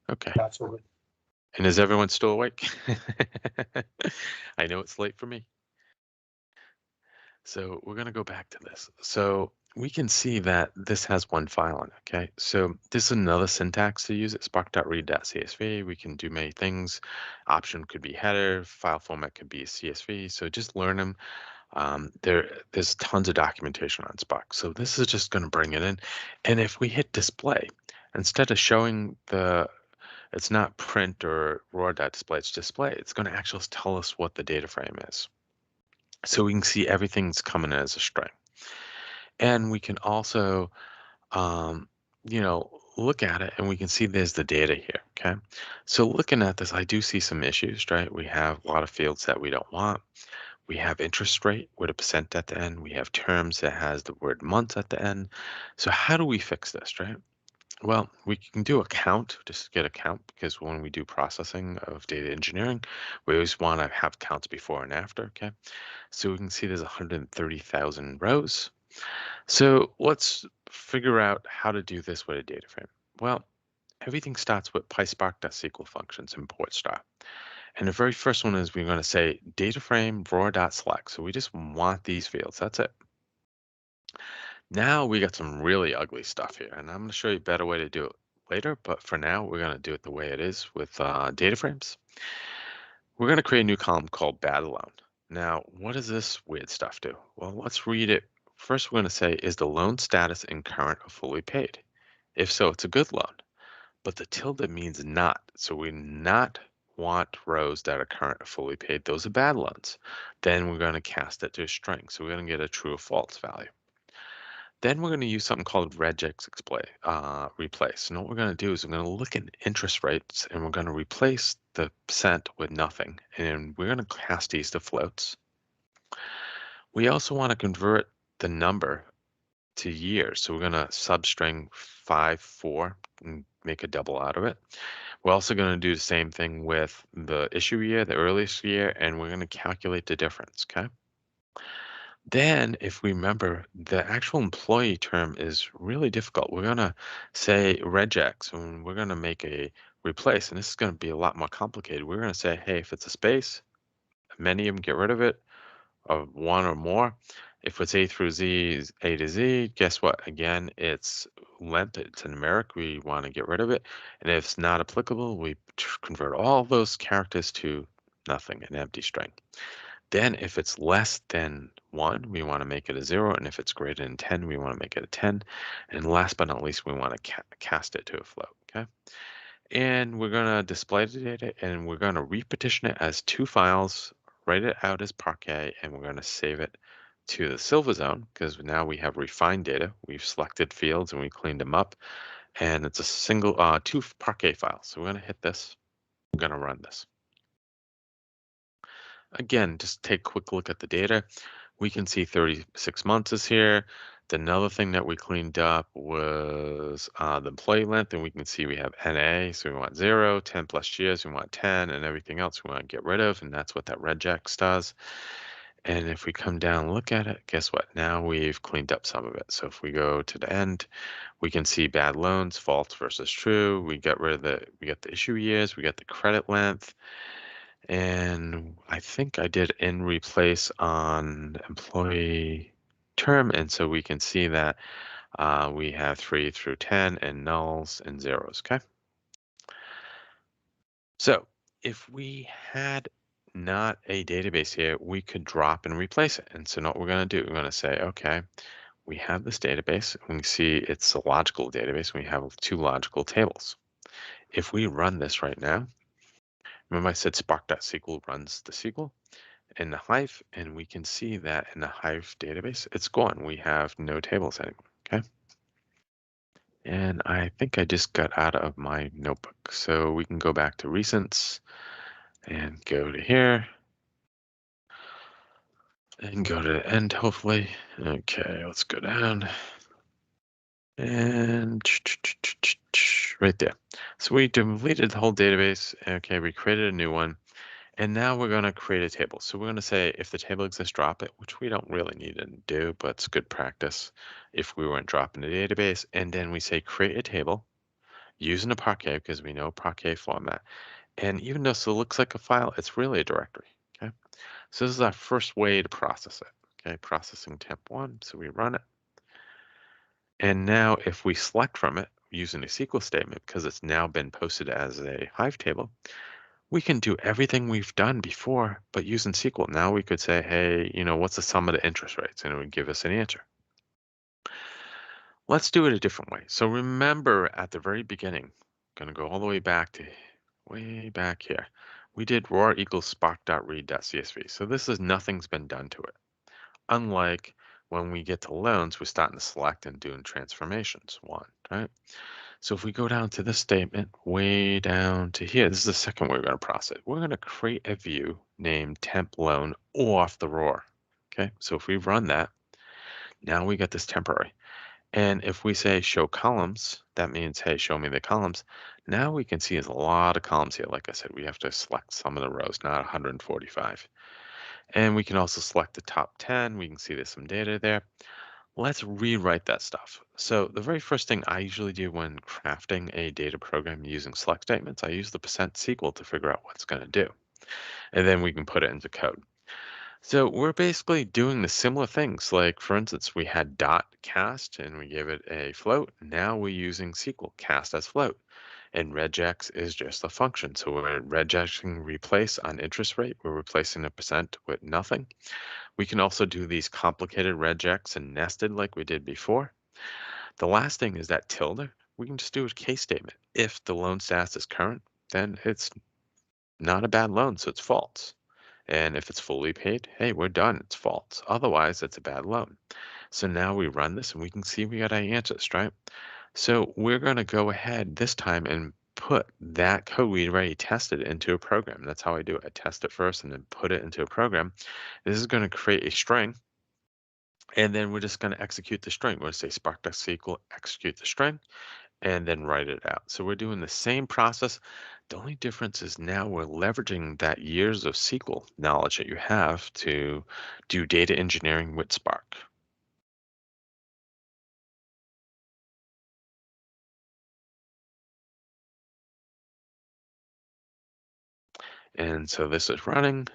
Okay. That's all good. And is everyone still awake? I know it's late for me. So we're going to go back to this. So we can see that this has one file on it, okay? So this is another syntax to use it, spark.read.csv. We can do many things. Option could be header, file format could be a CSV. So just learn them. There's tons of documentation on Spark. So this is just going to bring it in. And if we hit display, instead of showing it's not print or raw.display, it's display, it's going to actually tell us what the data frame is. So we can see everything's coming in as a string. And we can also, look at it and we can see there's the data here, okay? So looking at this, I do see some issues, right? We have a lot of fields that we don't want. We have interest rate with a percent at the end. We have terms that has the word months at the end. So how do we fix this, right? Well, we can do a count, just get a count, because when we do processing of data engineering, we always want to have counts before and after, okay? So we can see there's 130,000 rows. So let's figure out how to do this with a data frame. Well, everything starts with PySpark.SQL functions import star. And the very first one is we're going to say data frame raw.select. So we just want these fields. That's it. Now we got some really ugly stuff here, and I'm going to show you a better way to do it later. But for now, we're going to do it the way it is with data frames. We're going to create a new column called bad loan. Now, what does this weird stuff do? Well, let's read it. First, we're going to say, is the loan status in current or fully paid? If so, it's a good loan. But the tilde means not. So we not want rows that are current or fully paid. Those are bad loans. Then we're going to cast it to a string. So we're going to get a true or false value. Then we're going to use something called regex replace. And what we're going to do is we're going to look at interest rates and we're going to replace the percent with nothing. And we're going to cast these to floats. We also want to convert the number to years. So we're going to substring 54 and make a double out of it. We're also going to do the same thing with the issue year, the earliest year, and we're going to calculate the difference, okay? Then, if we remember, the actual employee term is really difficult. We're going to say regex, and we're going to make a replace, and this is going to be a lot more complicated. We're going to say, hey, if it's a space, many of them, get rid of it, or one or more. If it's A through Z, A to Z, guess what? Again, it's length, it's a numeric, we want to get rid of it. And if it's not applicable, we convert all those characters to nothing, an empty string. Then if it's less than 1, we want to make it a 0. And if it's greater than 10, we want to make it a 10. And last but not least, we want to cast it to a float, okay? And we're going to display the data, and we're going to repartition it as 2 files, write it out as Parquet, and we're going to save it to the Silver Zone because now we have refined data. We've selected fields and we cleaned them up, and it's a single 2 Parquet files. So we're going to hit this. We're going to run this. Again, just take a quick look at the data. We can see 36 months is here. Another thing that we cleaned up was the employee length, and we can see we have NA, so we want 0, 10 plus years, we want 10, and everything else we want to get rid of, and that's what that regex does. And if we come down and look at it, guess what? Now we've cleaned up some of it. So if we go to the end, we can see bad loans, false versus true. We get rid of we get the issue years, we get the credit length, and I think I did in replace on employee term, and so we can see that we have 3 through 10 and nulls and zeros, okay? So if we had not a database here, we could drop and replace it. And so what we're going to do, we're going to say, okay, we have this database. We can see it's a logical database. We have 2 logical tables. If we run this right now, remember I said Spark.SQL runs the SQL in the Hive, and we can see that in the Hive database, it's gone. We have no tables anymore, okay? And I think I just got out of my notebook. So we can go back to recents and go to here and go to the end, hopefully. Okay, let's go down. And right there. So we deleted the whole database. Okay, we created a new one. And now we're going to create a table. So we're going to say if the table exists, drop it, which we don't really need to do, but it's good practice if we weren't dropping the database. And then we say create a table using a Parquet because we know Parquet format. And even though it looks like a file, it's really a directory. Okay. So this is our first way to process it. Okay. Processing temp 1. So we run it. And now if we select from it using a SQL statement, because it's now been posted as a Hive table, we can do everything we've done before, but using SQL. Now we could say, hey, what's the sum of the interest rates? And it would give us an answer. Let's do it a different way. So remember at the very beginning, going to go all the way back to way back here. We did raw equals spark.read.csv. So this is nothing's been done to it. Unlike when we get to loans, we're starting to select and doing transformations. Right? So if we go down to this statement, way down to here, this is the second way we're going to process. We're going to create a view named temp loan off the raw. Okay, so if we run that, now we get this temporary. And if we say show columns, that means, hey, show me the columns. Now we can see there's a lot of columns here. Like I said, we have to select some of the rows, not 145. And we can also select the top 10. We can see there's some data there. Let's rewrite that stuff. So the very first thing I usually do when crafting a data program using select statements, I use the %SQL to figure out what it's going to do. And then we can put it into code. So we're basically doing the similar things. Like, for instance, we had dot cast and we gave it a float. Now we're using SQL cast as float. And regex is just a function. So we're regexing replace on interest rate. We're replacing a % with nothing. We can also do these complicated regex and nested like we did before. The last thing is that tilde. We can just do a case statement. If the loan status is current, then it's not a bad loan, so it's false. And if it's fully paid, hey, we're done, it's false. Otherwise, it's a bad loan. So now we run this and we can see we got our answers, right? So we're going to go ahead this time and put that code we already tested into a program. That's how I do it. I test it first and then put it into a program. This is going to create a string. And then we're just going to execute the string. We're going to say Spark.SQL, execute the string, and then write it out. So we're doing the same process. The only difference is now we're leveraging that years of SQL knowledge that you have to do data engineering with Spark. And so this is running.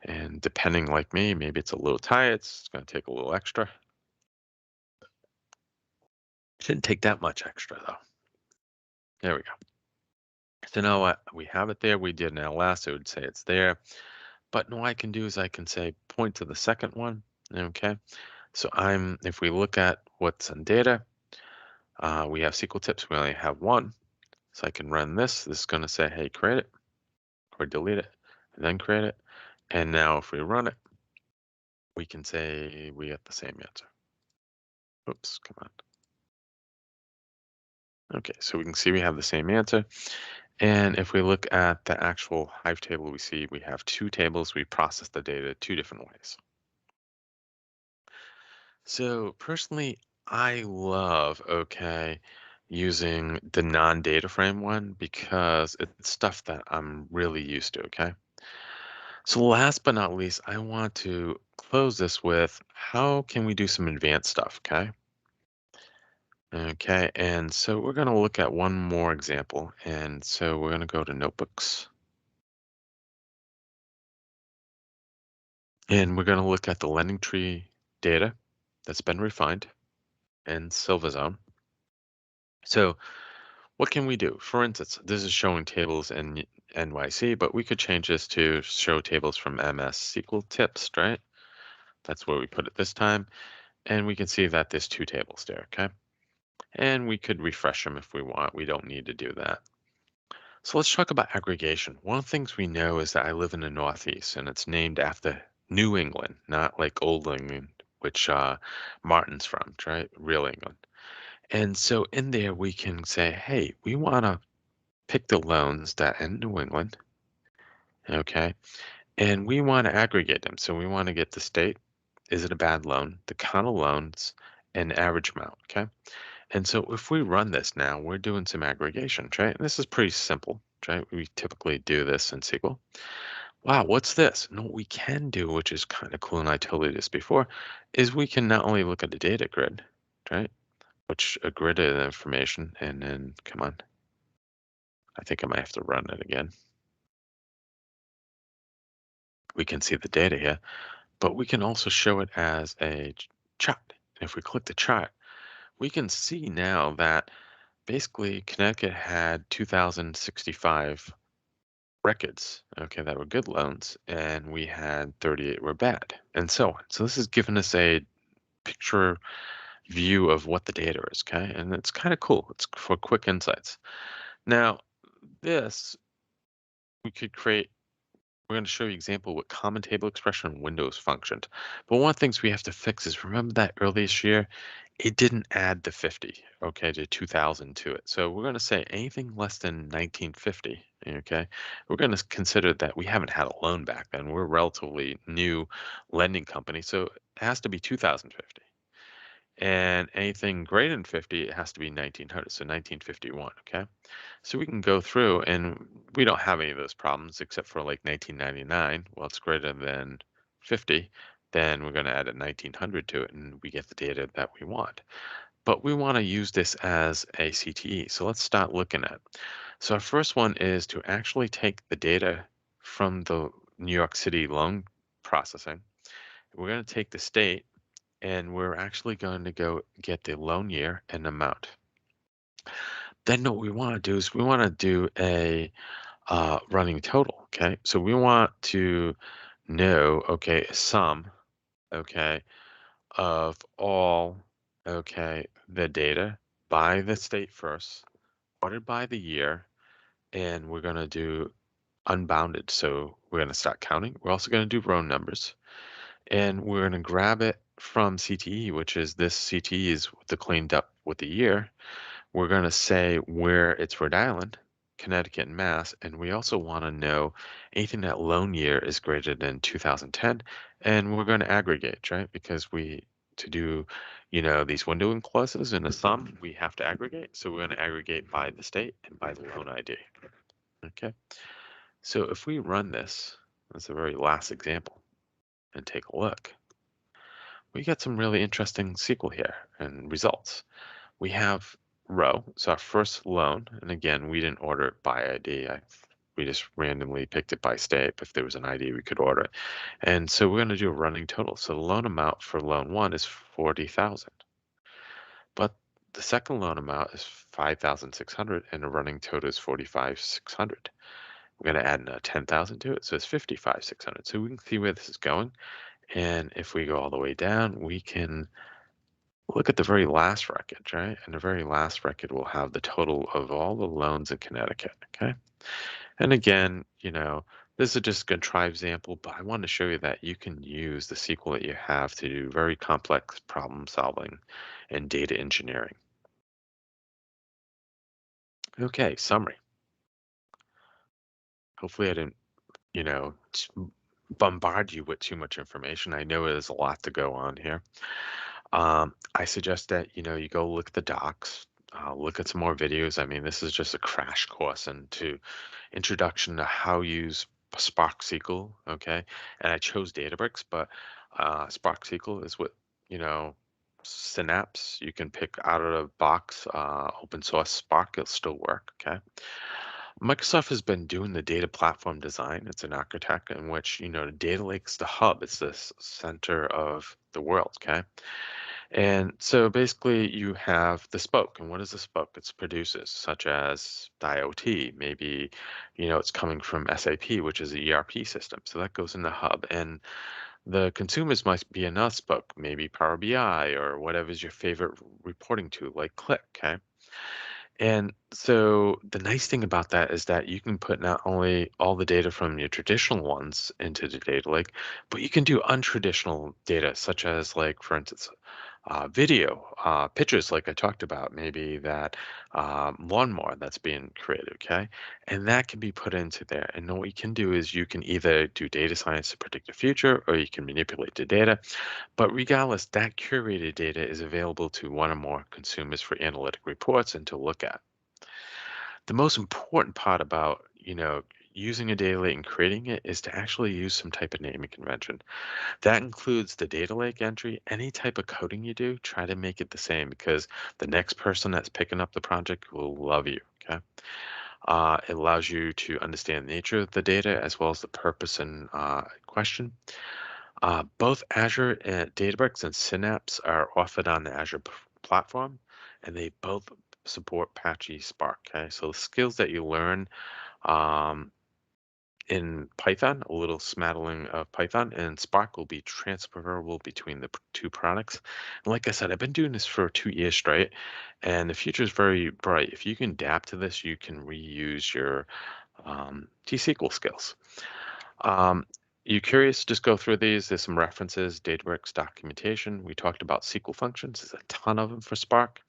And depending like me, maybe it's a little tight. It's going to take a little extra. Shouldn't take that much extra though. There we go. So now what? We have it there. We did an LS. It would say it's there. But what I can do is I can say point to the second one. Okay. So if we look at what's in data, we have SQL tips. We only have one. So I can run this. This is going to say, hey, create it or delete it and then create it. And now if we run it, we can say we get the same answer. Oops, come on. Okay, so we can see we have the same answer. And if we look at the actual Hive table, we see we have two tables. We process the data two different ways. So personally, I love, using the non-data frame one because it's stuff that I'm really used to, okay? So last but not least, I want to close this with how can we do some advanced stuff, okay? Okay, and so we're going to look at one more example. And so we're going to go to notebooks. And we're going to look at the lending tree data that's been refined in Silverzone. So what can we do? For instance, this is showing tables in NYC, but we could change this to show tables from MS SQL tips, right? That's where we put it this time. And we can see that there's two tables there, okay? And we could refresh them if we want. We don't need to do that. So let's talk about aggregation. One of the things we know is that I live in the Northeast and it's named after New England, not like Old England, which Martin's from, right? Real England. And so in there, we can say, hey, we want to pick the loans that end New England, okay? And we want to aggregate them. So we want to get the state, is it a bad loan, the count of loans, and average amount, okay? And so if we run this now, we're doing some aggregation, right? And this is pretty simple, right? We typically do this in SQL. Wow, what's this? And what we can do, which is kind of cool, and I told you this before, is we can not only look at the data grid, right? Which a grid of information, and then, come on. I think I might have to run it again. We can see the data here, but we can also show it as a chart. If we click the chart, we can see now that basically Connecticut had 2,065 records, okay, that were good loans, and we had 38 were bad, and so on. So this has given us a picture view of what the data is, okay? And it's kind of cool. It's for quick insights. Now, this we could create. We're going to show you an example what common table expression in Windows functioned. But one of the things we have to fix is remember that earliest year, it didn't add the 50, okay, to 2000 to it. So we're going to say anything less than 1950, okay? We're going to consider that we haven't had a loan back then. We're a relatively new lending company, so it has to be 2050. And anything greater than 50, it has to be 1900, so 1951, okay? So we can go through and we don't have any of those problems except for like 1999. Well, it's greater than 50. Then we're going to add a 1900 to it and we get the data that we want. But we want to use this as a CTE. So let's start looking at. So our first one is to actually take the data from the New York City loan processing. We're going to take the state and we're actually going to go get the loan year and amount. Then what we want to do is we want to do a running total, okay? So we want to know, okay, sum, okay, of all, okay, the data by the state first, ordered by the year, and we're going to do unbounded. So we're going to start counting. We're also going to do row numbers, and we're going to grab it from CTE, which is this CTE is the cleaned up with the year. We're going to say where it's Rhode Island, Connecticut, and Mass, and we also want to know anything that loan year is greater than 2010, and we're going to aggregate, right? Because to do, these windowing clauses in a sum, we have to aggregate. So we're going to aggregate by the state and by the loan ID. Okay. So if we run this, that's the very last example, and take a look, we get some really interesting SQL here and results. We have row, so our first loan, and again, we didn't order it by ID. We just randomly picked it by state. If there was an ID, we could order it. And so we're going to do a running total. So the loan amount for loan one is 40,000. But the second loan amount is 5,600 and the running total is 45,600. We're going to add a 10,000 to it, so it's 55,600. So we can see where this is going. And if we go all the way down, we can look at the very last record, right? And the very last record will have the total of all the loans in Connecticut, okay? And again, this is just a try example, but I want to show you that you can use the SQL that you have to do very complex problem solving and data engineering. Okay, summary. Hopefully I didn't, bombard you with too much information. I know there's a lot to go on here. I suggest that, you go look at the docs, look at some more videos. I mean, this is just a crash course into introduction to how to use Spark SQL, okay? And I chose Databricks, but Spark SQL is what, Synapse, you can pick out of the box, open source Spark, it'll still work, okay? Microsoft has been doing the data platform design. It's an architect in which, the data lake's the hub. It's the center of the world, okay? And so basically you have the spoke. And what is the spoke? It's produces, such as the IoT. Maybe, it's coming from SAP, which is the ERP system. So that goes in the hub. And the consumers might be another spoke, maybe Power BI or whatever's your favorite reporting tool, like Click, okay? And so the nice thing about that is that you can put not only all the data from your traditional ones into the data lake, but you can do untraditional data, such as, like, for instance, video, pictures like I talked about, maybe that lawnmower that's being created, okay? And that can be put into there. And what you can do is you can either do data science to predict the future, or you can manipulate the data. But regardless, that curated data is available to one or more consumers for analytic reports and to look at. The most important part about, using a data lake and creating it is to actually use some type of naming convention. That includes the data lake entry. Any type of coding you do, try to make it the same, because the next person that's picking up the project will love you. Okay. It allows you to understand the nature of the data as well as the purpose in question. Both Azure and Databricks and Synapse are offered on the Azure platform, and they both support Apache Spark. Okay, so the skills that you learn um, in Python, a little smattering of Python, and Spark will be transferable between the two products. And like I said, I've been doing this for 2 years straight, and the future is very bright. If you can adapt to this, you can reuse your T SQL skills. You curious? Just go through these. There's some references, Databricks documentation. We talked about SQL functions. There's a ton of them for Spark.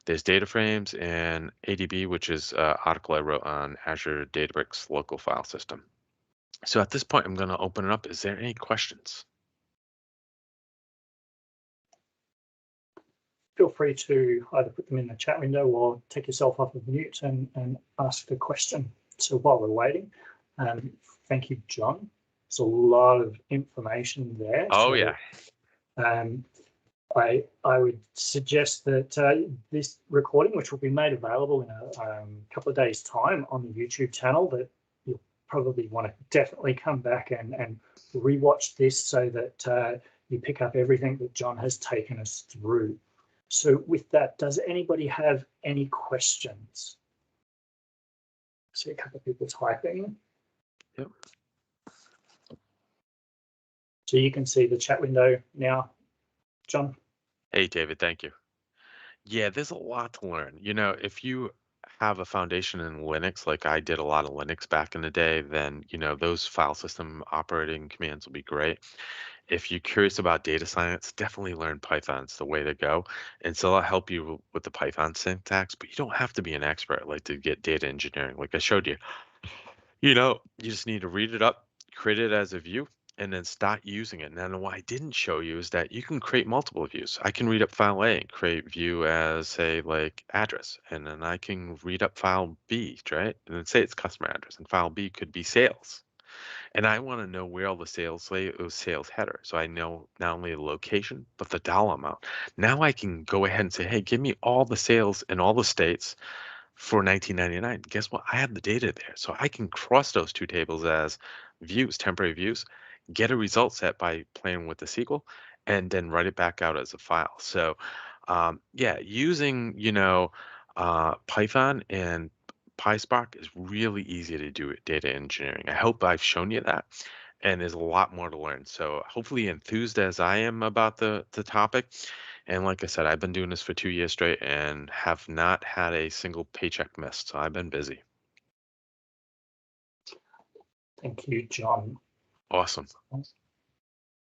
There's data frames and ADB, which is an article I wrote on Azure Databricks local file system. So at this point, I'm going to open it up. Is there any questions? Feel free to either put them in the chat window or take yourself off of mute and ask the question. So while we're waiting, thank you, John. There's a lot of information there. Oh, so, yeah. I would suggest that this recording, which will be made available in a couple of days' time on the YouTube channel, that you'll probably want to definitely come back and rewatch this so that you pick up everything that John has taken us through. So with that, does anybody have any questions? I see a couple of people typing. Yep. So you can see the chat window now, John. Hey, David, thank you. Yeah, there's a lot to learn. If you have a foundation in Linux, like I did a lot of Linux back in the day, then, those file system operating commands will be great. If you're curious about data science, definitely learn Python. It's the way to go. And so I'll help you with the Python syntax, but you don't have to be an expert like to get data engineering. Like I showed you, you just need to read it up, create it as a view, and then start using it. Now, what I didn't show you is that you can create multiple views. I can read up file A and create view as, say, like address, and then I can read up file B, right? And then say it's customer address, and file B could be sales. And I want to know where all the sales header. So I know not only the location, but the dollar amount. Now I can go ahead and say, hey, give me all the sales in all the states for 1999. Guess what? I have the data there. So I can cross those two tables as views, temporary views, get a result set by playing with the SQL, and then write it back out as a file. So yeah, using, Python and PySpark is really easy to do data engineering. I hope I've shown you that. And there's a lot more to learn. So hopefully enthused as I am about the topic. And like I said, I've been doing this for 2 years straight and have not had a single paycheck missed. So I've been busy. Thank you, John. Awesome.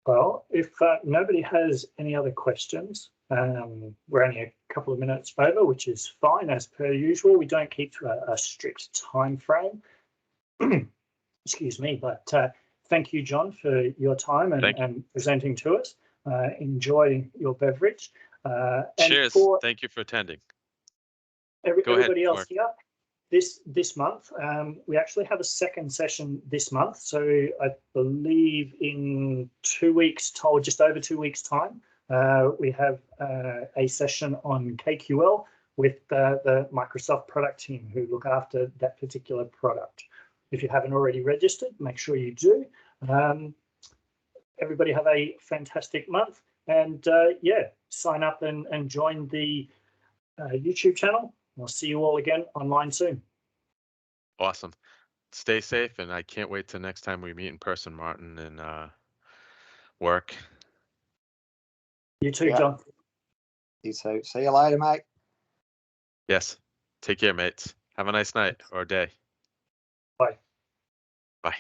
Well, if nobody has any other questions, we're only a couple of minutes over, which is fine as per usual. We don't keep to a strict time frame. Excuse me, but thank you, John, for your time and presenting to us. Enjoy your beverage. Cheers. Thank you for attending. Everybody else here, this month, we actually have a second session this month. So I believe in 2 weeks, just over 2 weeks time, we have a session on KQL with the Microsoft product team who look after that particular product. If you haven't already registered, make sure you do. Everybody have a fantastic month, and yeah, sign up and join the YouTube channel. I'll see you all again online soon. Awesome. Stay safe, and I can't wait till next time we meet in person, Martin, and work. You too, John. You too. See you later, mate. Yes. Take care, mates. Have a nice night or day. Bye. Bye.